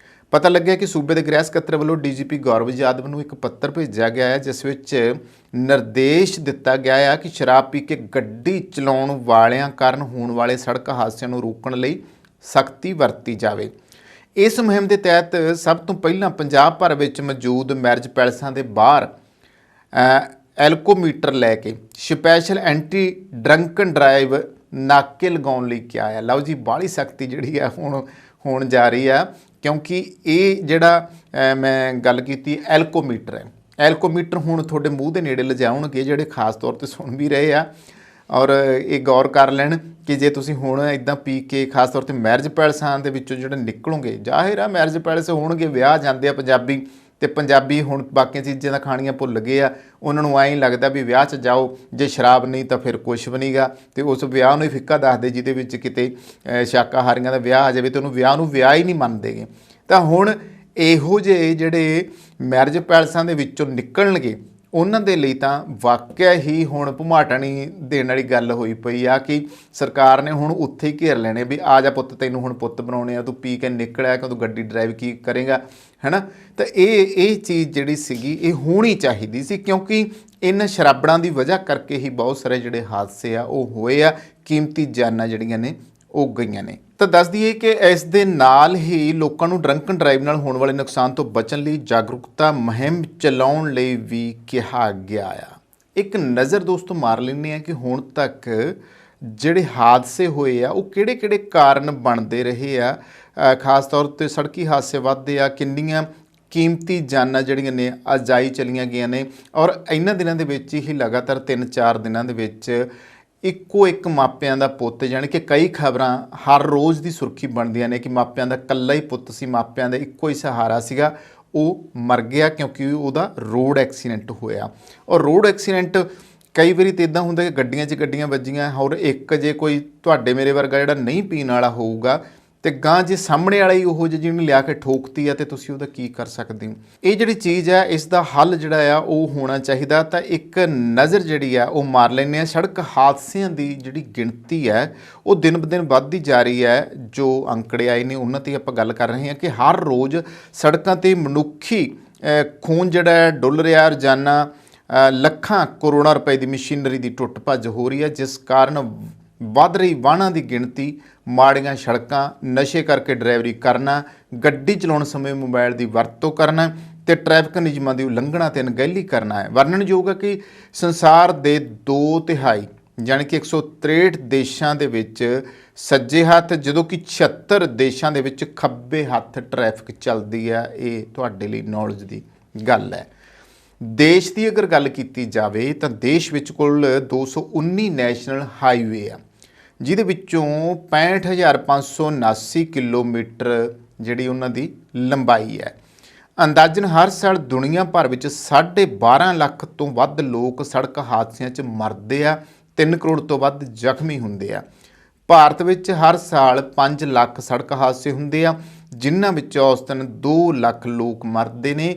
Speaker 1: ਪਤਾ ਲੱਗਿਆ ਕਿ ਸੂਬੇ ਦੇ ਗ੍ਰਹਿ ਸਕੱਤਰ ਵੱਲੋਂ DGP ਗੌਰਵ ਯਾਦਵ ਨੂੰ ਇੱਕ ਪੱਤਰ ਭੇਜਿਆ ਗਿਆ ਹੈ ਜਿਸ ਵਿੱਚ ਨਿਰਦੇਸ਼ ਦਿੱਤਾ ਗਿਆ ਹੈ ਕਿ ਸ਼ਰਾਬ ਪੀ ਕੇ ਗੱਡੀ ਚਲਾਉਣ ਵਾਲਿਆਂ ਕਾਰਨ ਹੋਣ ਵਾਲੇ ਸੜਕ ਹਾਦਸਿਆਂ ਨੂੰ ਰੋਕਣ ਲਈ ਸਖਤੀ ਵਰਤੀ ਜਾਵੇ। ਇਸ ਮੁਹਿੰਮ ਦੇ ਤਹਿਤ ਸਭ ਤੋਂ ਪਹਿਲਾਂ ਪੰਜਾਬ ਭਰ ਵਿੱਚ ਮੌਜੂਦ ਮੈਰਿਜ ਪੈਲਸਾਂ ਦੇ ਬਾਹਰ ਐਲਕੋਮੀਟਰ ਲੈ ਕੇ ਸਪੈਸ਼ਲ ਐਂਟੀ ਡਰੰਕਨ ਡਰਾਈਵ ਨਾਕੇ ਲਗਾਉਣ ਲਈ ਕਿਹਾ ਹੈ। ਲਓ ਜੀ, ਬਾਹਲੀ ਸਖਤੀ ਜਿਹੜੀ ਆ ਹੋਣ ਜਾ ਰਹੀ ਆ, ਕਿਉਂਕਿ ਇਹ ਜਿਹੜਾ ਮੈਂ ਗੱਲ ਕੀਤੀ ਐਲਕੋਮੀਟਰ ਹੈ, ਐਲਕੋਮੀਟਰ ਹੁਣ ਤੁਹਾਡੇ ਮੂੰਹ ਦੇ ਨੇੜੇ ਲਿਜਾਉਣਗੇ ਜਿਹੜੇ ਖਾਸ ਤੌਰ 'ਤੇ ਸੁਣ ਵੀ ਰਹੇ ਆ। ਔਰ ਇਹ ਗੌਰ ਕਰ ਲੈਣ ਕਿ ਜੇ ਤੁਸੀਂ ਹੁਣ ਇੱਦਾਂ ਪੀ ਕੇ ਖਾਸ ਤੌਰ 'ਤੇ ਮੈਰਿਜ ਪੈਲਸਾਂ ਦੇ ਵਿੱਚੋਂ ਜਿਹੜੇ ਨਿਕਲੋਗੇ, ਜ਼ਾਹਿਰ ਆ ਮੈਰਿਜ ਪੈਲਸ ਹੋਣਗੇ, ਵਿਆਹ ਜਾਂਦੇ ਆ ਪੰਜਾਬੀ, ਤੇ ਪੰਜਾਬੀ ਹੁਣ ਬਾਕੀਆਂ ਚੀਜ਼ਾਂ ਦਾ ਖਾਣੀਆਂ ਭੁੱਲ ਗਏ ਆ। ਉਹਨਾਂ ਨੂੰ ਐਂ ਲੱਗਦਾ ਵੀ ਵਿਆਹ 'ਚ ਜਾਓ, ਜੇ ਸ਼ਰਾਬ ਨਹੀਂ ਤਾਂ ਫਿਰ ਕੁਛ ਵੀ ਨਹੀਂਗਾ, ਤੇ ਉਸ ਵਿਆਹ ਨੂੰ ਹੀ ਫਿੱਕਾ ਦੱਸਦੇ ਜਿਹਦੇ ਵਿੱਚ ਕਿਤੇ ਸ਼ਾਕਾਹਾਰੀਆਂ ਦਾ ਵਿਆਹ ਆ ਜਾਵੇ, ਤੇ ਉਹਨੂੰ ਵਿਆਹ ਹੀ ਨਹੀਂ ਮੰਨਦੇਗੇ। ਤਾਂ ਹੁਣ ਇਹੋ ਜਿਹੇ ਜਿਹੜੇ ਮੈਰਿਜ ਪੈਲਸਾਂ ਦੇ ਵਿੱਚੋਂ ਨਿਕਲਣਗੇ, ਉਹਨਾਂ ਦੇ ਲਈ ਤਾਂ ਵਾਕਿਆ ਹੀ ਹੁਣ ਭੁਮਾਟਣੀ ਦੇਣ ਵਾਲੀ ਗੱਲ ਹੋਈ ਪਈ ਆ ਕਿ ਸਰਕਾਰ ਨੇ ਹੁਣ ਉੱਥੇ ਹੀ ਘੇਰ ਲੈਣੇ ਵੀ ਆ ਜਾ ਪੁੱਤ, ਤੈਨੂੰ ਹੁਣ ਪੁੱਤ ਬਣਾਉਣੇ ਆ, ਤੂੰ ਪੀ ਕੇ ਨਿਕਲਿਆ ਕਿ ਤੂੰ ਗੱਡੀ ਡਰਾਈਵ ਕੀ ਕਰੇਗਾ, ਹੈ ਨਾ। ਤਾਂ ਇਹ ਚੀਜ਼ ਜਿਹੜੀ ਸੀਗੀ ਇਹ ਹੋਣੀ ਚਾਹੀਦੀ ਸੀ, ਕਿਉਂਕਿ ਇਹਨਾਂ ਸ਼ਰਾਬੜਾਂ ਦੀ ਵਜ੍ਹਾ ਕਰਕੇ ਹੀ ਬਹੁਤ ਸਾਰੇ ਜਿਹੜੇ ਹਾਦਸੇ ਆ ਉਹ ਹੋਏ ਆ, ਕੀਮਤੀ ਜਾਨਾਂ ਜਿਹੜੀਆਂ ਨੇ ਉਹ ਗਈਆਂ ਨੇ। ਤਾਂ ਦੱਸ ਦਈਏ ਕਿ ਇਸ ਦੇ ਨਾਲ ਹੀ ਲੋਕਾਂ ਨੂੰ ਡਰੰਕਨ ਡਰਾਈਵ ਨਾਲ ਹੋਣ ਵਾਲੇ ਨੁਕਸਾਨ ਤੋਂ ਬਚਣ ਲਈ ਜਾਗਰੂਕਤਾ ਮੁਹਿੰਮ ਚਲਾਉਣ ਲਈ ਵੀ ਕਿਹਾ ਗਿਆ ਆ। ਇੱਕ ਨਜ਼ਰ ਦੋਸਤੋ ਮਾਰ ਲੈਂਦੇ ਆ ਕਿ ਹੁਣ ਤੱਕ ਜਿਹੜੇ ਹਾਦਸੇ ਹੋਏ ਆ ਉਹ ਕਿਹੜੇ ਕਾਰਨ ਬਣਦੇ ਰਹੇ ਆ। ਖਾਸ ਤੌਰ 'ਤੇ ਸੜਕੀ ਹਾਦਸੇ ਵੱਧਦੇ ਆ, ਕਿੰਨੀਆਂ ਕੀਮਤੀ ਜਾਨਾਂ ਜਿਹੜੀਆਂ ਨੇ ਅਜਾਈ ਚਲੀਆਂ ਗਈਆਂ ਨੇ। ਔਰ ਇਹਨਾਂ ਦਿਨਾਂ ਦੇ ਵਿੱਚ ਹੀ ਲਗਾਤਾਰ 3-4 ਦਿਨਾਂ ਦੇ ਵਿੱਚ ਇੱਕੋ ਇੱਕ ਮਾਪਿਆਂ ਦਾ ਪੁੱਤ, ਜਾਣੀ ਕਿ ਕਈ ਖਬਰਾਂ ਹਰ ਰੋਜ਼ ਦੀ ਸੁਰਖੀ ਬਣਦੀਆਂ ਨੇ ਕਿ ਮਾਪਿਆਂ ਦਾ ਇਕੱਲਾ ਹੀ ਪੁੱਤ ਸੀ, ਮਾਪਿਆਂ ਦਾ ਇੱਕੋ ਹੀ ਸਹਾਰਾ ਸੀਗਾ, ਉਹ ਮਰ ਗਿਆ ਕਿਉਂਕਿ ਉਹਦਾ ਰੋਡ ਐਕਸੀਡੈਂਟ ਹੋਇਆ। ਔਰ ਰੋਡ ਐਕਸੀਡੈਂਟ ਕਈ ਵਾਰੀ ਤਾਂ ਇੱਦਾਂ ਹੁੰਦਾ ਕਿ ਗੱਡੀਆਂ 'ਚ ਗੱਡੀਆਂ ਵੱਜੀਆਂ, ਔਰ ਇੱਕ ਜੇ ਕੋਈ ਤੁਹਾਡੇ ਮੇਰੇ ਵਰਗਾ ਜਿਹੜਾ ਨਹੀਂ ਪੀਣ ਵਾਲਾ ਹੋਊਗਾ ਤੇ ਗਾਂ ਜੇ ਸਾਹਮਣੇ ਵਾਲਾ ਹੀ ਉਹੋ ਜਿਹੀ ਜਿਹਨੂੰ ਲਿਆ ਕੇ ਠੋਕਤੀ ਆ ਤੇ ਤੁਸੀਂ ਉਹਦਾ ਕੀ ਕਰ ਸਕਦੇ ਹੋ। ਇਹ ਜਿਹੜੀ ਚੀਜ਼ ਹੈ ਇਸ ਦਾ ਹੱਲ ਜਿਹੜਾ ਆ ਉਹ ਹੋਣਾ ਚਾਹੀਦਾ। ਤਾਂ ਇੱਕ ਨਜ਼ਰ ਜਿਹੜੀ ਆ ਉਹ ਮਾਰ ਲੈਂਦੇ ਆ, ਸੜਕ ਹਾਦਸਿਆਂ ਦੀ ਜਿਹੜੀ ਗਿਣਤੀ ਹੈ ਉਹ ਦਿਨ ਬ ਦਿਨ ਵੱਧਦੀ ਜਾ ਰਹੀ ਹੈ। ਜੋ ਅੰਕੜੇ ਆਏ ਨੇ ਉਹਨਾਂ 'ਤੇ ਆਪਾਂ ਗੱਲ ਕਰ ਰਹੇ ਹਾਂ ਕਿ ਹਰ ਰੋਜ਼ ਸੜਕਾਂ 'ਤੇ ਮਨੁੱਖੀ ਖੂਨ ਜਿਹੜਾ ਹੈ ਡੁੱਲ ਰਿਹਾ। ਰੋਜ਼ਾਨਾ ਲੱਖਾਂ ਕਰੋੜਾਂ ਰੁਪਏ ਦੀ ਮਸ਼ੀਨਰੀ ਦੀ ਟੁੱਟ ਭੱਜ ਹੋ ਰਹੀ ਹੈ, ਜਿਸ ਕਾਰਨ ਵੱਧ ਰਹੀ ਵਾਹਨਾਂ ਦੀ ਗਿਣਤੀ, ਮਾੜੀਆਂ ਸੜਕਾਂ, ਨਸ਼ੇ ਕਰਕੇ ਡਰਾਈਵਰੀ ਕਰਨਾ, ਗੱਡੀ ਚਲਾਉਣ ਸਮੇਂ ਮੋਬਾਈਲ ਦੀ ਵਰਤੋਂ ਕਰਨਾ ਤੇ ਟ੍ਰੈਫਿਕ ਨਿਯਮਾਂ ਦੀ ਉਲੰਘਣਾ ਤੇ ਅਣਗਹਿਲੀ ਕਰਨਾ ਹੈ। ਵਰਣਨਯੋਗ ਹੈ ਕਿ ਸੰਸਾਰ ਦੇ 2/3 ਯਾਨੀ ਕਿ 163 ਦੇਸ਼ਾਂ ਦੇ ਵਿੱਚ ਸੱਜੇ ਹੱਥ, ਜਦੋਂ ਕਿ 76 ਦੇਸ਼ਾਂ ਦੇ ਵਿੱਚ ਖੱਬੇ ਹੱਥ ਟ੍ਰੈਫਿਕ ਚੱਲਦੀ ਹੈ। ਇਹ ਤੁਹਾਡੇ ਲਈ ਨੌਲੇਜ ਦੀ ਗੱਲ ਹੈ। ਦੇਸ਼ ਦੀ ਅਗਰ ਗੱਲ ਕੀਤੀ ਜਾਵੇ ਤਾਂ ਦੇਸ਼ ਵਿੱਚ ਕੁੱਲ 219 ਨੈਸ਼ਨਲ ਹਾਈਵੇ ਆ, ਜਿਹਦੇ ਵਿੱਚੋਂ 65,579 ਕਿਲੋਮੀਟਰ ਜਿਹੜੀ ਉਹਨਾਂ ਦੀ ਲੰਬਾਈ ਹੈ। ਅੰਦਾਜ਼ਨ ਹਰ ਸਾਲ ਦੁਨੀਆ ਭਰ ਵਿੱਚ 12.5 ਲੱਖ ਤੋਂ ਵੱਧ ਲੋਕ ਸੜਕ ਹਾਦਸਿਆਂ 'ਚ ਮਰਦੇ ਆ, 3 ਕਰੋੜ ਤੋਂ ਵੱਧ ਜ਼ਖਮੀ ਹੁੰਦੇ ਆ। ਭਾਰਤ ਵਿੱਚ ਹਰ ਸਾਲ 5 ਲੱਖ ਸੜਕ ਹਾਦਸੇ ਹੁੰਦੇ ਆ, ਜਿਨ੍ਹਾਂ ਵਿੱਚ ਔਸਤਨ 2 ਲੱਖ ਲੋਕ ਮਰਦੇ ਨੇ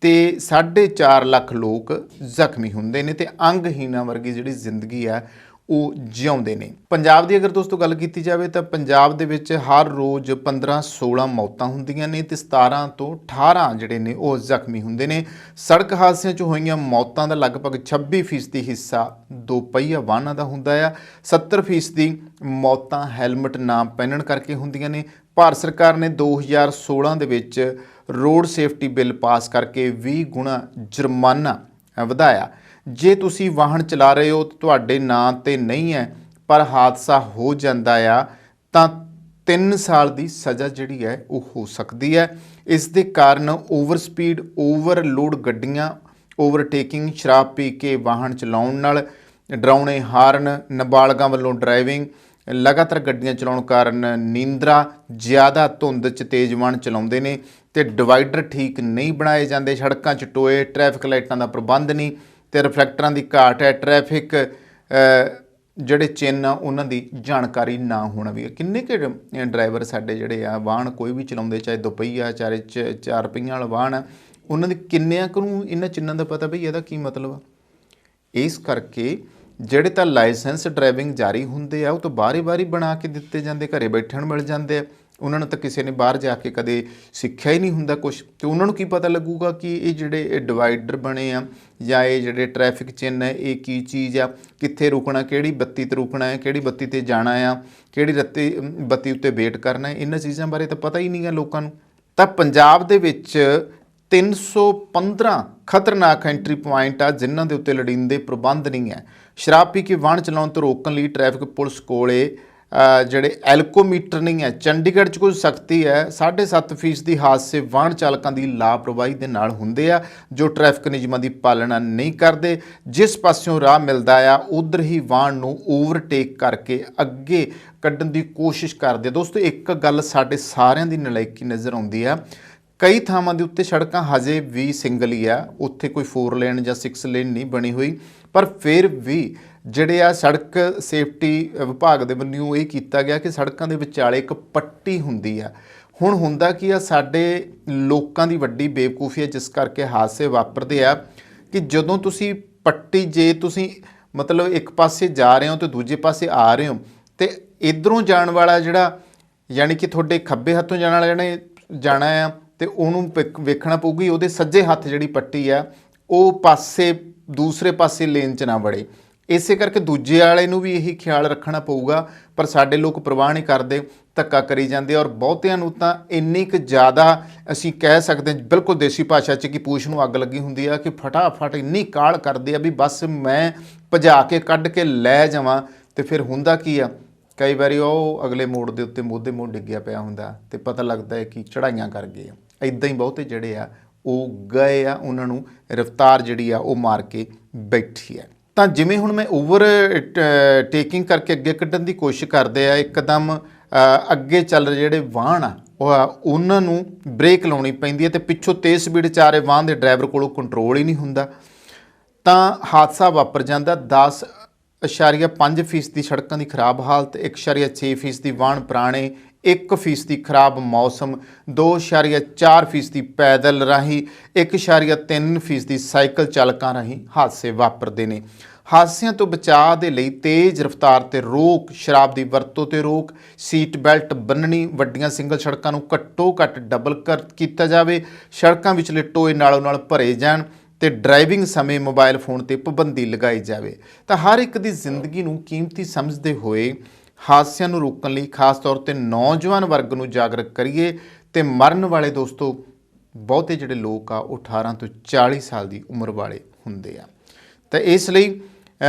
Speaker 1: ਤੇ 4.5 ਲੱਖ ਲੋਕ ਜ਼ਖਮੀ ਹੁੰਦੇ ਨੇ ਤੇ ਅੰਗਹੀਣਾਂ ਵਰਗੀ ਜਿਹੜੀ ਜ਼ਿੰਦਗੀ ਆ ਉਹ ਜਿਉਂਦੇ ਨੇ। ਪੰਜਾਬ ਦੀ ਅਗਰ ਦੋਸਤੋ ਗੱਲ ਕੀਤੀ ਜਾਵੇ ਤਾਂ ਪੰਜਾਬ ਦੇ ਵਿੱਚ ਹਰ ਰੋਜ਼ 15-16 ਮੌਤਾਂ ਹੁੰਦੀਆਂ ਨੇ ਤੇ 17 ਤੋਂ 18 ਜਿਹੜੇ ਨੇ ਉਹ ਜ਼ਖਮੀ ਹੁੰਦੇ ਨੇ। ਸੜਕ ਹਾਦਸਿਆਂ 'ਚ ਹੋਈਆਂ ਮੌਤਾਂ ਦਾ ਲਗਭਗ 26% ਹਿੱਸਾ ਦੋਪਹੀਆ ਵਾਹਨਾਂ ਦਾ ਹੁੰਦਾ ਆ। 70% ਮੌਤਾਂ ਹੈਲਮਟ ਨਾ ਪਹਿਨਣ ਕਰਕੇ ਹੁੰਦੀਆਂ ਨੇ। ਭਾਰਤ ਸਰਕਾਰ ਨੇ 2016 ਦੇ ਵਿੱਚ ਰੋਡ ਸੇਫਟੀ ਬਿੱਲ ਪਾਸ ਕਰਕੇ 20 ਗੁਣਾ ਜੁਰਮਾਨਾ ਵਧਾਇਆ। ਜੇ ਤੁਸੀਂ ਵਾਹਨ ਚਲਾ ਰਹੇ ਹੋ ਤੁਹਾਡੇ ਨਾਂ 'ਤੇ ਨਹੀਂ ਹੈ ਪਰ ਹਾਦਸਾ ਹੋ ਜਾਂਦਾ ਆ ਤਾਂ 3 ਸਾਲ ਦੀ ਸਜ਼ਾ ਜਿਹੜੀ ਹੈ ਉਹ ਹੋ ਸਕਦੀ ਹੈ। ਇਸ ਦੇ ਕਾਰਨ ਓਵਰ ਸਪੀਡ, ਓਵਰਲੋਡ ਗੱਡੀਆਂ, ਓਵਰਟੇਕਿੰਗ, ਸ਼ਰਾਬ ਪੀ ਕੇ ਵਾਹਨ ਚਲਾਉਣ ਨਾਲ, ਡਰਾਉਣੇ ਹਾਰਨ, ਨਾਬਾਲਗਾਂ ਵੱਲੋਂ ਡਰਾਈਵਿੰਗ, ਲਗਾਤਾਰ ਗੱਡੀਆਂ ਚਲਾਉਣ ਕਾਰਨ ਨੀਂਦਰਾ, ਜ਼ਿਆਦਾ ਧੁੰਦ 'ਚ ਤੇਜ਼ ਵਾਹਨ ਚਲਾਉਂਦੇ ਨੇ ਤੇ ਡਿਵਾਈਡਰ ਠੀਕ ਨਹੀਂ ਬਣਾਏ ਜਾਂਦੇ, ਸੜਕਾਂ 'ਚ ਟੋਏ, ਟ੍ਰੈਫਿਕ ਲਾਈਟਾਂ ਦਾ ਪ੍ਰਬੰਧ ਨਹੀਂ ਤੇ ਰਿਫਲੈਕਟਰਾਂ ਦੀ ਘਾਟ ਹੈ, ਟ੍ਰੈਫਿਕ ਜਿਹੜੇ ਚਿੰਨ੍ਹ ਆ ਉਹਨਾਂ ਦੀ ਜਾਣਕਾਰੀ ਨਾ ਹੋਣਾ ਵੀ। ਕਿੰਨੇ ਕੁ ਡਰਾਈਵਰ ਸਾਡੇ ਜਿਹੜੇ ਆ ਵਾਹਨ ਕੋਈ ਵੀ ਚਲਾਉਂਦੇ, ਚਾਹੇ ਦੁਪਹੀਆ ਚਾਹੇ 4 ਪਹੀਆਂ ਵਾਲਾ ਵਾਹਨ ਆ, ਉਹਨਾਂ ਦੇ ਕਿੰਨਿਆਂ ਕੁ ਨੂੰ ਇਹਨਾਂ ਚਿੰਨ੍ਹਾਂ ਦਾ ਪਤਾ ਵੀ ਇਹਦਾ ਕੀ ਮਤਲਬ ਆ। ਇਸ ਕਰਕੇ ਜਿਹੜੇ ਤਾਂ ਲਾਇਸੈਂਸ ਡਰਾਈਵਿੰਗ ਜਾਰੀ ਹੁੰਦੇ ਆ ਉਹ ਤਾਂ ਬਾਰੀ ਬਣਾ ਕੇ ਦਿੱਤੇ ਜਾਂਦੇ, ਘਰੇ ਬੈਠਣ ਮਿਲ ਜਾਂਦੇ ਆ। ਉਹਨਾਂ ਨੂੰ ਤਾਂ ਕਿਸੇ ਨੇ ਬਾਹਰ ਜਾ ਕੇ ਕਦੇ ਸਿੱਖਿਆ ਹੀ ਨਹੀਂ ਹੁੰਦਾ ਕੁਛ, ਅਤੇ ਉਹਨਾਂ ਨੂੰ ਕੀ ਪਤਾ ਲੱਗੂਗਾ ਕਿ ਇਹ ਜਿਹੜੇ ਡਿਵਾਈਡਰ ਬਣੇ ਆ ਜਾਂ ਇਹ ਜਿਹੜੇ ਟ੍ਰੈਫਿਕ ਚਿੰਨ੍ਹ ਹੈ ਇਹ ਕੀ ਚੀਜ਼ ਆ, ਕਿੱਥੇ ਰੁਕਣਾ, ਕਿਹੜੀ ਬੱਤੀ 'ਤੇ ਰੁਕਣਾ ਹੈ, ਕਿਹੜੀ ਬੱਤੀ 'ਤੇ ਜਾਣਾ ਆ, ਕਿਹੜੀ ਬੱਤੀ ਉੱਤੇ ਵੇਟ ਕਰਨਾ ਹੈ। ਇਹਨਾਂ ਚੀਜ਼ਾਂ ਬਾਰੇ ਤਾਂ ਪਤਾ ਹੀ ਨਹੀਂ ਗਾ ਲੋਕਾਂ ਨੂੰ। ਤਾਂ ਪੰਜਾਬ ਦੇ ਵਿੱਚ 315 ਖਤਰਨਾਕ ਐਂਟਰੀ ਪੁਆਇੰਟ ਆ ਜਿਨ੍ਹਾਂ ਦੇ ਉੱਤੇ ਲੋੜੀਂਦੇ ਪ੍ਰਬੰਧ ਨਹੀਂ ਹੈ। ਸ਼ਰਾਬ ਪੀ ਕੇ ਵਾਹਨ ਚਲਾਉਣ ਤੋਂ ਰੋਕਣ ਲਈ ਟ੍ਰੈਫਿਕ ਪੁਲਿਸ ਕੋਲੇ ਜਿਹੜੇ ਐਲਕੋਮੀਟਰ ਨਹੀਂ ਹੈ। ਚੰਡੀਗੜ੍ਹ 'ਚ ਕੁਝ ਸਖਤੀ ਹੈ। 7.5% ਦੀ ਹਾਦਸੇ ਵਾਹਨ ਚਾਲਕਾਂ ਦੀ ਲਾਪਰਵਾਹੀ ਦੇ ਨਾਲ ਹੁੰਦੇ ਆ ਜੋ ਟ੍ਰੈਫਿਕ ਨਿਯਮਾਂ ਦੀ ਪਾਲਣਾ ਨਹੀਂ ਕਰਦੇ। ਜਿਸ ਪਾਸਿਓਂ ਰਾਹ ਮਿਲਦਾ ਆ ਉਧਰ ਹੀ ਵਾਹਨ ਨੂੰ ਓਵਰਟੇਕ ਕਰਕੇ ਅੱਗੇ ਕੱਢਣ ਦੀ ਕੋਸ਼ਿਸ਼ ਕਰਦੇ। ਦੋਸਤੋ ਇੱਕ ਗੱਲ ਸਾਡੇ ਸਾਰਿਆਂ ਦੀ ਨਲਾਇਕੀ ਨਜ਼ਰ ਆਉਂਦੀ ਆ, ਕਈ ਥਾਵਾਂ ਦੇ ਉੱਤੇ ਸੜਕਾਂ ਹਜੇ ਵੀ ਸਿੰਗਲ ਹੀ ਆ, ਉੱਥੇ ਕੋਈ 4 ਲੇਨ ਜਾਂ 6 ਲੇਨ ਨਹੀਂ ਬਣੀ ਹੋਈ, ਪਰ ਫਿਰ ਵੀ ਜਿਹੜੇ ਆ ਸੜਕ ਸੇਫਟੀ ਵਿਭਾਗ ਦੇ ਵੱਲੋਂ ਇਹ ਕੀਤਾ ਗਿਆ ਕਿ ਸੜਕਾਂ ਦੇ ਵਿਚਾਲੇ ਇੱਕ ਪੱਟੀ ਹੁੰਦੀ ਆ। ਹੁਣ ਹੁੰਦਾ ਕੀ ਆ, ਸਾਡੇ ਲੋਕਾਂ ਦੀ ਵੱਡੀ ਬੇਵਕੂਫੀ ਹੈ ਜਿਸ ਕਰਕੇ ਹਾਦਸੇ ਵਾਪਰਦੇ ਆ ਕਿ ਜਦੋਂ ਤੁਸੀਂ ਪੱਟੀ, ਜੇ ਤੁਸੀਂ ਮਤਲਬ ਇੱਕ ਪਾਸੇ ਜਾ ਰਹੇ ਹੋ ਤੇ ਦੂਜੇ ਪਾਸੇ ਆ ਰਹੇ ਹੋ, ਤੇ ਇਧਰੋਂ ਜਾਣ ਵਾਲਾ ਜਿਹੜਾ ਯਾਨੀ ਕਿ ਤੁਹਾਡੇ ਖੱਬੇ ਹੱਥੋਂ ਜਾਣ ਵਾਲਾ ਜਿਹਨੇ ਜਾਣਾ ਆ ਤੇ ਉਹਨੂੰ ਵੇਖਣਾ ਪਊਗੀ ਉਹਦੇ ਸੱਜੇ ਹੱਥ ਜਿਹੜੀ ਪੱਟੀ ਆ ਉਹ ਪਾਸੇ ਦੂਸਰੇ ਪਾਸੇ ਲੇਨ 'ਚ ਨਾ ਵੜੇ। ਇਸੇ ਕਰਕੇ ਦੂਜੇ ਵਾਲੇ ਨੂੰ ਵੀ ਇਹੀ ਖਿਆਲ ਰੱਖਣਾ ਪਊਗਾ, ਪਰ ਸਾਡੇ ਲੋਕ ਪਰਵਾਹ ਨਹੀਂ ਕਰਦੇ, ਧੱਕਾ ਕਰੀ ਜਾਂਦੇ। ਔਰ ਬਹੁਤਿਆਂ ਨੂੰ ਤਾਂ ਇੰਨੀ ਕੁ ਜ਼ਿਆਦਾ ਅਸੀਂ ਕਹਿ ਸਕਦੇ ਹਾਂ ਬਿਲਕੁਲ ਦੇਸੀ ਭਾਸ਼ਾ 'ਚ ਕਿ ਪੂਛ ਨੂੰ ਅੱਗ ਲੱਗੀ ਹੁੰਦੀ ਆ ਕਿ ਫਟਾਫਟ ਇੰਨੀ ਕਾਹਲ ਕਰਦੇ ਆ ਵੀ ਬਸ ਮੈਂ ਭਜਾ ਕੇ ਕੱਢ ਕੇ ਲੈ ਜਾਵਾਂ। ਤੇ ਫਿਰ ਹੁੰਦਾ ਕੀ ਆ, ਕਈ ਵਾਰੀ ਉਹ ਅਗਲੇ ਮੋੜ ਦੇ ਉੱਤੇ ਮੋਢੇ ਮੋੜ ਡਿੱਗਿਆ ਪਿਆ ਹੁੰਦਾ ਤੇ ਪਤਾ ਲੱਗਦਾ ਹੈ ਕਿ ਚੜ੍ਹਾਈਆਂ ਕਰ ਗਏ ਆ। ਇੱਦਾਂ ਹੀ ਬਹੁਤੇ ਜਿਹੜੇ ਆ ਉਹ ਗਏ ਆ, ਉਹਨਾਂ ਨੂੰ ਰਫ਼ਤਾਰ ਜਿਹੜੀ ਆ ਉਹ ਮਾਰ ਕੇ ਬੈਠੀ ਹੈ। ਤਾਂ ਜਿਵੇਂ ਹੁਣ ਮੈਂ ਓਵਰ ਟੇਕਿੰਗ ਕਰਕੇ ਅੱਗੇ ਕੱਢਣ ਦੀ ਕੋਸ਼ਿਸ਼ ਕਰਦੇ ਆ, ਇੱਕਦਮ ਅੱਗੇ ਚੱਲ ਰਹੇ ਜਿਹੜੇ ਵਾਹਨ ਆ ਉਹਨਾਂ ਨੂੰ ਬ੍ਰੇਕ ਲਾਉਣੀ ਪੈਂਦੀ ਹੈ ਤੇ ਪਿੱਛੋਂ ਤੇਜ਼ ਸਪੀਡ 'ਚ ਆ ਰਹੇ ਵਾਹਨ ਦੇ ਡਰਾਈਵਰ ਕੋਲੋਂ ਕੰਟਰੋਲ ਹੀ ਨਹੀਂ ਹੁੰਦਾ, ਤਾਂ ਹਾਦਸਾ ਵਾਪਰ ਜਾਂਦਾ। 10.5% ਸੜਕਾਂ ਦੀ ਖਰਾਬ ਹਾਲਤ, 1.6% ਵਾਹਨ ਪੁਰਾਣੇ, 1% ਖਰਾਬ ਮੌਸਮ, 2.4% ਪੈਦਲ ਰਾਹੀਂ, 1.3% ਸਾਈਕਲ ਚਾਲਕਾਂ ਰਾਹੀਂ ਹਾਦਸੇ ਵਾਪਰਦੇ ਨੇ। ਹਾਦਸਿਆਂ ਤੋਂ ਬਚਾਅ ਦੇ ਲਈ ਤੇਜ਼ ਰਫ਼ਤਾਰ ਤੇ ਰੋਕ, ਸ਼ਰਾਬ ਦੀ ਵਰਤੋਂ ਤੇ ਰੋਕ, ਸੀਟ ਬੈਲਟ ਬੰਨਣੀ, ਵੱਡੀਆਂ ਸਿੰਗਲ ਸੜਕਾਂ ਨੂੰ ਘੱਟੋ ਘੱਟ ਡਬਲ ਕੀਤਾ ਜਾਵੇ, ਸੜਕਾਂ ਵਿਚਲੇ ਟੋਏ ਨਾਲੋਂ ਨਾਲ ਭਰੇ ਜਾਣ ਤੇ ਡਰਾਈਵਿੰਗ ਸਮੇਂ ਮੋਬਾਈਲ ਫੋਨ ਤੇ ਪਾਬੰਦੀ ਲਗਾਈ ਜਾਵੇ। ਤਾਂ ਹਰ ਇੱਕ ਦੀ ਜ਼ਿੰਦਗੀ ਨੂੰ ਕੀਮਤੀ ਸਮਝਦੇ ਹੋਏ ਹਾਦਸਿਆਂ ਨੂੰ ਰੋਕਣ ਲਈ ਖਾਸ ਤੌਰ ਤੇ ਨੌਜਵਾਨ ਵਰਗ ਨੂੰ ਜਾਗਰੂਕ ਕਰੀਏ। ਤੇ ਮਰਨ ਵਾਲੇ ਦੋਸਤੋ ਬਹੁਤੇ ਜਿਹੜੇ ਲੋਕ ਆ ਉਹ 18 ਤੋਂ 40 ਸਾਲ ਦੀ ਉਮਰ ਵਾਲੇ ਹੁੰਦੇ ਆ। ਤਾਂ ਇਸ ਲਈ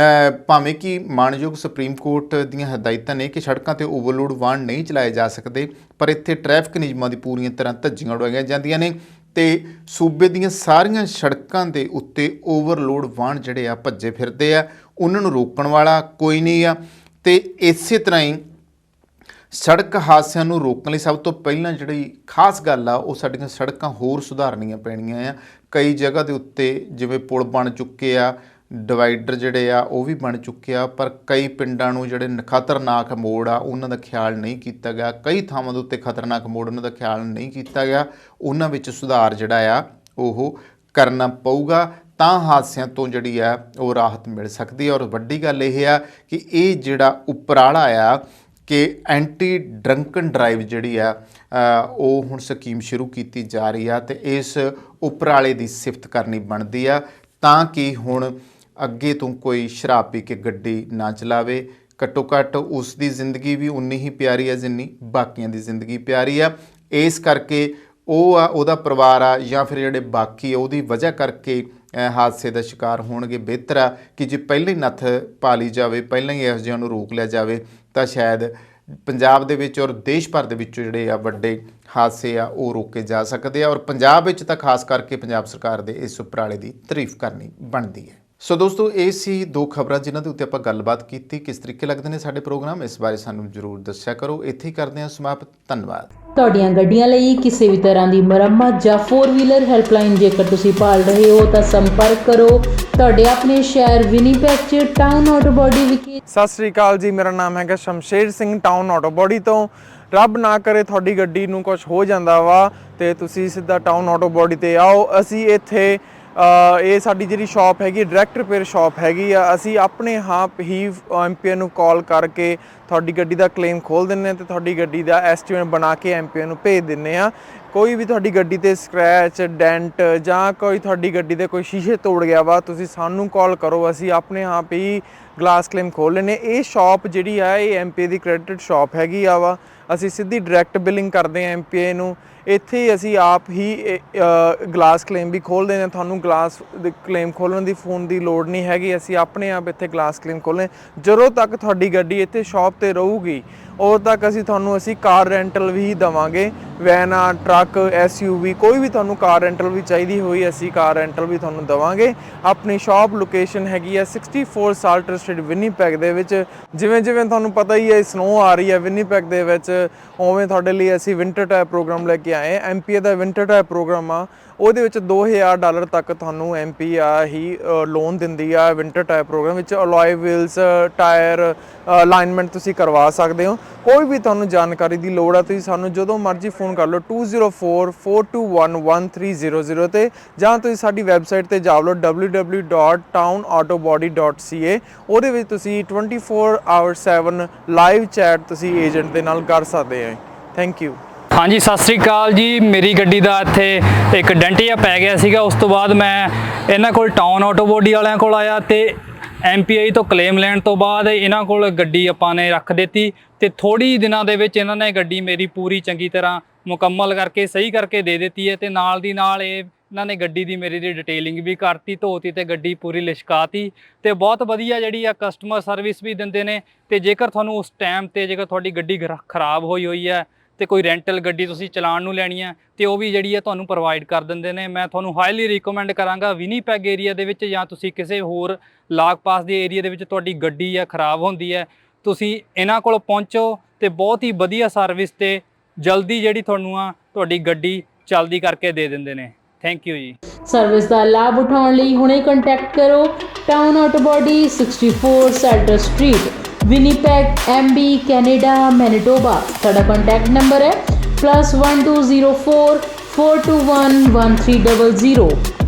Speaker 1: ਭਾਵੇਂ ਕਿ ਮਾਣਯੋਗ ਸੁਪਰੀਮ ਕੋਰਟ ਦੀਆਂ ਹਦਾਇਤਾਂ ਨੇ ਕਿ ਸੜਕਾਂ ਤੇ ਓਵਰਲੋਡ ਵਾਹਨ ਨਹੀਂ ਚਲਾਏ ਜਾ ਸਕਦੇ, ਪਰ ਇੱਥੇ ਟ੍ਰੈਫਿਕ ਨਿਯਮਾਂ ਦੀ ਪੂਰੀਆਂ ਤਰ੍ਹਾਂ ਧੱਜੀਆਂ ਉਡਾਈਆਂ ਜਾਂਦੀਆਂ ਨੇ ਤੇ ਸੂਬੇ ਦੀਆਂ ਸਾਰੀਆਂ ਸੜਕਾਂ ਦੇ ਉੱਤੇ ਓਵਰਲੋਡ ਵਾਹਨ ਜਿਹੜੇ ਆ ਭੱਜੇ ਫਿਰਦੇ ਆ, ਉਹਨਾਂ ਨੂੰ ਰੋਕਣ ਵਾਲਾ ਕੋਈ ਨਹੀਂ ਆ। ਤੇ ਇਸੇ ਤਰ੍ਹਾਂ ਹੀ ਸੜਕ ਹਾਦਸਿਆਂ ਨੂੰ ਰੋਕਣ ਲਈ ਸਭ ਤੋਂ ਪਹਿਲਾਂ ਜਿਹੜੀ ਖਾਸ ਗੱਲ ਆ ਉਹ ਸਾਡੀਆਂ ਸੜਕਾਂ ਹੋਰ ਸੁਧਾਰਨੀਆਂ ਪੈਣੀਆਂ ਆ। ਕਈ ਜਗ੍ਹਾ ਦੇ ਉੱਤੇ ਜਿਵੇਂ ਪੁਲ ਬਣ ਚੁੱਕੇ ਆ, ਡਿਵਾਈਡਰ ਜਿਹੜੇ ਆ ਉਹ ਵੀ ਬਣ ਚੁੱਕੇ ਆ, ਪਰ ਕਈ ਪਿੰਡਾਂ ਨੂੰ ਜਿਹੜੇ ਖਤਰਨਾਕ ਮੋੜ ਆ ਉਹਨਾਂ ਦਾ ਖਿਆਲ ਨਹੀਂ ਕੀਤਾ ਗਿਆ। ਕਈ ਥਾਵਾਂ ਦੇ ਉੱਤੇ ਖਤਰਨਾਕ ਮੋੜ ਉਹਨਾਂ ਦਾ ਖਿਆਲ ਨਹੀਂ ਕੀਤਾ ਗਿਆ, ਉਹਨਾਂ ਵਿੱਚ ਸੁਧਾਰ ਜਿਹੜਾ ਆ ਉਹ ਕਰਨਾ ਪਊਗਾ, ਤਾਂ ਹਾਦਸਿਆਂ ਤੋਂ ਜਿਹੜੀ ਆ ਉਹ ਰਾਹਤ ਮਿਲ ਸਕਦੀ ਹੈ। ਔਰ ਵੱਡੀ ਗੱਲ ਇਹ ਆ ਕਿ ਇਹ ਜਿਹੜਾ ਉਪਰਾਲਾ ਆ ਕਿ ਐਂਟੀ ਡਰੰਕਨ ਡਰਾਈਵ ਜਿਹੜੀ ਆ ਉਹ ਹੁਣ ਸਕੀਮ ਸ਼ੁਰੂ ਕੀਤੀ ਜਾ ਰਹੀ ਆ ਤੇ ਇਸ ਉਪਰਾਲੇ ਦੀ ਸਿਫਤ ਕਰਨੀ ਬਣਦੀ ਆ, ਤਾਂ ਕਿ ਹੁਣ ਅੱਗੇ ਤੋਂ ਕੋਈ ਸ਼ਰਾਬ ਪੀ ਕੇ ਗੱਡੀ ਨਾ ਚਲਾਵੇ। ਘੱਟੋ ਘੱਟ ਉਸ ਦੀ ਜ਼ਿੰਦਗੀ ਵੀ ਉਨੀ ਹੀ ਪਿਆਰੀ ਆ ਜਿੰਨੀ ਬਾਕੀਆਂ ਦੀ ਜ਼ਿੰਦਗੀ ਪਿਆਰੀ ਆ। ਇਸ ਕਰਕੇ ਉਹ ਆ, ਉਹਦਾ ਪਰਿਵਾਰ ਆ ਜਾਂ ਫਿਰ ਜਿਹੜੇ ਬਾਕੀ ਉਹਦੀ ਵਜ੍ਹਾ ਕਰਕੇ ਹਾਦਸੇ ਦਾ ਸ਼ਿਕਾਰ ਹੋਣਗੇ। ਬਿਹਤਰ ਆ ਕਿ ਜੇ ਪਹਿਲਾਂ ਹੀ ਨੱਥ ਪਾ ਲਈ ਜਾਵੇ, ਪਹਿਲਾਂ ਹੀ ਇਹੋ ਜਿਹਿਆਂ ਨੂੰ ਰੋਕ ਲਿਆ ਜਾਵੇ, ਤਾਂ ਸ਼ਾਇਦ ਪੰਜਾਬ ਦੇ ਵਿੱਚ ਔਰ ਦੇਸ਼ ਭਰ ਦੇ ਵਿੱਚ ਜਿਹੜੇ ਆ ਵੱਡੇ ਹਾਦਸੇ ਆ ਉਹ ਰੋਕੇ ਜਾ ਸਕਦੇ ਆ। ਔਰ ਪੰਜਾਬ ਵਿੱਚ ਤਾਂ ਖਾਸ ਕਰਕੇ ਪੰਜਾਬ ਸਰਕਾਰ ਦੇ ਇਸ ਉਪਰਾਲੇ ਦੀ ਤਾਰੀਫ ਕਰਨੀ ਬਣਦੀ ਹੈ। ਸੋ ਦੋਸਤੋ, ਇਹ ਸੀ ਦੋ ਖਬਰਾਂ ਜਿਨ੍ਹਾਂ ਦੇ ਉੱਤੇ ਆਪਾਂ ਗੱਲਬਾਤ ਕੀਤੀ। ਕਿਸ ਤਰੀਕੇ ਲੱਗਦੇ ਨੇ ਸਾਡੇ ਪ੍ਰੋਗਰਾਮ, ਇਸ ਬਾਰੇ ਸਾਨੂੰ ਜ਼ਰੂਰ ਦੱਸਿਆ ਕਰੋ। ਇੱਥੇ ਹੀ ਕਰਦੇ ਹਾਂ ਸਮਾਪਤ। ਧੰਨਵਾਦ।
Speaker 2: ਤੁਹਾਡੀਆਂ ਗੱਡੀਆਂ ਲਈ ਕਿਸੇ ਵੀ ਤਰ੍ਹਾਂ ਦੀ ਮੁਰੰਮਤ ਜਾਂ 4 ਵੀਲਰ ਹੈਲਪਲਾਈਨ ਜੇਕਰ ਤੁਸੀਂ ਭਾਲ ਰਹੇ ਹੋ ਤਾਂ ਸੰਪਰਕ ਕਰੋ ਤੁਹਾਡੇ ਆਪਣੇ ਸ਼ਹਿਰ ਵਿਨੀਪੈਗ 'ਚ ਟਾਊਨ ਆਟੋ ਬਾਡੀ ਵਿਖੇ।
Speaker 3: ਸਤਿ ਸ੍ਰੀ ਅਕਾਲ ਜੀ, ਮੇਰਾ ਨਾਮ ਹੈਗਾ Shamsher Singh, town auto body ਤੋਂ। ਰੱਬ ਨਾ ਕਰੇ ਤੁਹਾਡੀ ਗੱਡੀ ਨੂੰ ਕੁਝ ਹੋ ਜਾਂਦਾ ਵਾ ਤੇ ਤੁਸੀਂ ਸਿੱਧਾ ਟਾਊਨ ਆਟੋ ਬਾਡੀ ਤੇ ਆਓ। ਅਸੀਂ ਇੱਥੇ ਇਹ ਸਾਡੀ ਜਿਹੜੀ ਸ਼ਾਪ ਹੈਗੀ ਡਾਇਰੈਕਟ ਰਿਪੇਅਰ ਸ਼ਾਪ ਹੈਗੀ ਆ। ਅਸੀਂ ਆਪਣੇ ਆਪ ਹੀ ਐਮਪੀਏ ਨੂੰ ਕਾਲ ਕਰਕੇ ਤੁਹਾਡੀ ਗੱਡੀ ਦਾ ਕਲੇਮ ਖੋਲ੍ਹ ਦਿੰਦੇ ਹਾਂ ਤੇ ਤੁਹਾਡੀ ਗੱਡੀ ਦਾ ਐਸਟੀਮੇਟ ਬਣਾ ਕੇ ਐਮਪੀਏ ਨੂੰ ਭੇਜ ਦਿੰਦੇ ਹਾਂ। ਕੋਈ ਵੀ ਤੁਹਾਡੀ ਗੱਡੀ ਤੇ ਸਕ੍ਰੈਚ, ਡੈਂਟ ਜਾਂ ਕੋਈ ਤੁਹਾਡੀ ਗੱਡੀ ਦੇ ਕੋਈ ਸ਼ੀਸ਼ੇ ਤੋੜ ਗਿਆ ਵਾ, ਤੁਸੀਂ ਸਾਨੂੰ ਕਾਲ ਕਰੋ, ਅਸੀਂ ਆਪਣੇ ਆਪ ਹੀ ਗਲਾਸ ਕਲੇਮ ਖੋਲ੍ਹ ਲੈਂਦੇ। ਇਹ ਸ਼ਾਪ ਜਿਹੜੀ ਆ ਇਹ ਐਮਪੀਏ ਦੀ ਕ੍ਰੈਡਿਟ ਸ਼ਾਪ ਹੈਗੀ ਆ ਵਾ। ਅਸੀਂ ਸਿੱਧੀ ਡਾਇਰੈਕਟ ਬਿਲਿੰਗ ਕਰਦੇ ਹਾਂ ਐਮਪੀਏ ਨੂੰ। ਇੱਥੇ ਅਸੀਂ ਆਪ ਹੀ ਗਲਾਸ ਕਲੇਮ ਵੀ ਖੋਲ੍ਹਦੇ ਨੇ। ਤੁਹਾਨੂੰ ਗਲਾਸ ਕਲੇਮ ਖੋਲ੍ਹਣ ਦੀ ਫੋਨ ਦੀ ਲੋੜ ਨਹੀਂ ਹੈਗੀ, ਅਸੀਂ ਆਪਣੇ ਆਪ ਇੱਥੇ ਗਲਾਸ ਕਲੇਮ ਖੋਲ੍ਹਦੇ। ਜਦੋਂ ਤੱਕ ਤੁਹਾਡੀ ਗੱਡੀ ਇੱਥੇ ਸ਼ਾਪ 'ਤੇ ਰਹੂਗੀ ਉਦੋਂ ਤੱਕ ਅਸੀਂ ਕਾਰ ਰੈਂਟਲ ਵੀ ਦੇਵਾਂਗੇ। ਵੈਨ ਆ, ਟਰੱਕ, SUV, ਕੋਈ ਵੀ ਤੁਹਾਨੂੰ ਕਾਰ ਰੈਂਟਲ ਵੀ ਚਾਹੀਦੀ ਹੋਈ ਅਸੀਂ ਕਾਰ ਰੈਂਟਲ ਵੀ ਤੁਹਾਨੂੰ ਦੇਵਾਂਗੇ। ਆਪਣੀ ਸ਼ਾਪ ਲੋਕੇਸ਼ਨ ਹੈਗੀ ਹੈ 64 ਸਾਲਟਰ ਸਟਰੀਟ ਵਿਨੀਪੈਗ ਦੇ ਵਿੱਚ। ਜਿਵੇਂ ਜਿਵੇਂ ਤੁਹਾਨੂੰ ਪਤਾ ਹੀ ਹੈ ਸਨੋ ਆ ਰਹੀ ਹੈ ਵਿਨੀਪੈਗ ਦੇ ਵਿੱਚ, ਉਵੇਂ ਤੁਹਾਡੇ ਲਈ ਅਸੀਂ ਵਿੰਟਰ ਟਾਇਰ ਪ੍ਰੋਗਰਾਮ ਲੈ ਕੇ ਆਏ। MPA ਦਾ ਵਿੰਟਰ ਟਾਇਰ ਪ੍ਰੋਗਰਾਮ ਆ, ਉਹਦੇ ਵਿੱਚ $2000 ਤੱਕ ਤੁਹਾਨੂੰ MPA ਹੀ ਲੋਨ ਦਿੰਦੀ ਆ ਵਿੰਟਰ ਟਾਇਰ ਪ੍ਰੋਗਰਾਮ ਵਿੱਚ। ਅਲੋਏ ਵੀਲਸ, ਟਾਇਰ ਅਲਾਈਨਮੈਂਟ ਤੁਸੀਂ ਕਰਵਾ ਸਕਦੇ ਹੋ। ਕੋਈ ਵੀ ਤੁਹਾਨੂੰ ਜਾਣਕਾਰੀ ਦੀ ਲੋੜ ਆ ਤੁਸੀਂ ਸਾਨੂੰ ਜਦੋਂ ਮਰਜ਼ੀ ਫੋਨ ਕਰ ਲਓ 2044211300 ਤੇ, ਜਾਂ ਤੁਸੀਂ ਸਾਡੀ ਵੈਬਸਾਈਟ ਤੇ ਜਾ ਲਓ www.townautobody.ca। ਉਹਦੇ ਵਿੱਚ ਤੁਸੀਂ 24/7 ਲਾਈਵ ਚੈਟ ਤੁਸੀਂ ਏਜੰਟ ਦੇ ਨਾਲ ਕਰ ਸਕਦੇ ਹੋ। Thank you.
Speaker 4: ਹਾਂਜੀ, ਸਤਿ ਸ੍ਰੀ ਅਕਾਲ ਜੀ। ਮੇਰੀ ਗੱਡੀ ਦਾ ਇੱਥੇ ਇੱਕ ਡੈਂਟ ਜਿਹਾ ਪੈ ਗਿਆ ਸੀਗਾ। ਉਸ ਤੋਂ ਬਾਅਦ ਮੈਂ ਇਹਨਾਂ ਕੋਲ ਟਾਊਨ ਆਟੋਬੋਡੀ ਵਾਲਿਆਂ ਕੋਲ ਆਇਆ ਤੇ MPI ਤੋਂ ਕਲੇਮ ਲੈਣ ਤੋਂ ਬਾਅਦ ਇਹਨਾਂ ਕੋਲ ਗੱਡੀ ਆਪਾਂ ਨੇ ਰੱਖ ਦਿੱਤੀ ਤੇ ਥੋੜੀ ਦਿਨਾਂ ਦੇ ਵਿੱਚ ਇਹਨਾਂ ਨੇ ਗੱਡੀ ਮੇਰੀ ਪੂਰੀ ਚੰਗੀ ਤਰ੍ਹਾਂ ਮੁਕੰਮਲ ਕਰਕੇ ਸਹੀ ਕਰਕੇ ਦੇ ਦਿੱਤੀ ਹੈ। ਤੇ ਨਾਲ ਦੀ ਨਾਲ ਇਹਨਾਂ ਨੇ ਗੱਡੀ ਦੀ ਮੇਰੀ ਦੀ ਡਿਟੇਲਿੰਗ ਵੀ ਕਰਤੀ, ਧੋਤੀ ਤੇ ਗੱਡੀ ਪੂਰੀ ਲਿਸ਼ਕਾਤੀ ਤੇ ਬਹੁਤ ਵਧੀਆ ਜਿਹੜੀ ਆ ਕਸਟਮਰ ਸਰਵਿਸ ਵੀ ਦਿੰਦੇ ਨੇ। ਤੇ ਜੇਕਰ ਤੁਹਾਨੂੰ ਉਸ ਟਾਈਮ ਤੇ ਜੇਕਰ ਤੁਹਾਡੀ ਗੱਡੀ ਖਰਾਬ ਹੋਈ ਹੈ ਤੇ ਕੋਈ ਰੈਂਟਲ ਗੱਡੀ ਤੁਸੀਂ ਚਲਾਉਣ ਨੂੰ ਲੈਣੀ ਹੈ ਤੇ ਉਹ ਵੀ ਜਿਹੜੀ ਹੈ ਤੁਹਾਨੂੰ ਪ੍ਰੋਵਾਈਡ ਕਰ ਦਿੰਦੇ ਨੇ। ਮੈਂ ਤੁਹਾਨੂੰ ਹਾਈਲੀ ਰਿਕਮੈਂਡ ਕਰਾਂਗਾ ਵਿਨੀਪੈਗ ਏਰੀਆ ਦੇ ਵਿੱਚ ਜਾਂ ਤੁਸੀਂ ਕਿਸੇ ਹੋਰ ਲਾਗ ਪਾਸ ਦੇ ਏਰੀਆ ਦੇ ਵਿੱਚ ਤੁਹਾਡੀ ਗੱਡੀ ਆ ਖਰਾਬ ਹੁੰਦੀ ਹੈ, ਤੁਸੀਂ ਇਹਨਾਂ ਕੋਲ ਪਹੁੰਚੋ ਤੇ ਬਹੁਤ ਹੀ ਵਧੀਆ ਸਰਵਿਸ ਤੇ ਜਲਦੀ ਜਿਹੜੀ ਤੁਹਾਨੂੰ ਆ ਤੁਹਾਡੀ ਗੱਡੀ ਚੱਲਦੀ ਕਰਕੇ ਦੇ ਦਿੰਦੇ ਨੇ। Thank you ji.
Speaker 2: ਸਰਵਿਸ ਦਾ ਲਾਭ ਉਠਾਉਣ ਲਈ ਹੁਣੇ ਕੰਟੈਕਟ ਕਰੋ town autobody 64 Salter street Winnipeg MB Canada Manitoba. ਸਾਡਾ ਕੰਟੈਕਟ ਨੰਬਰ ਹੈ +1204 421 1300।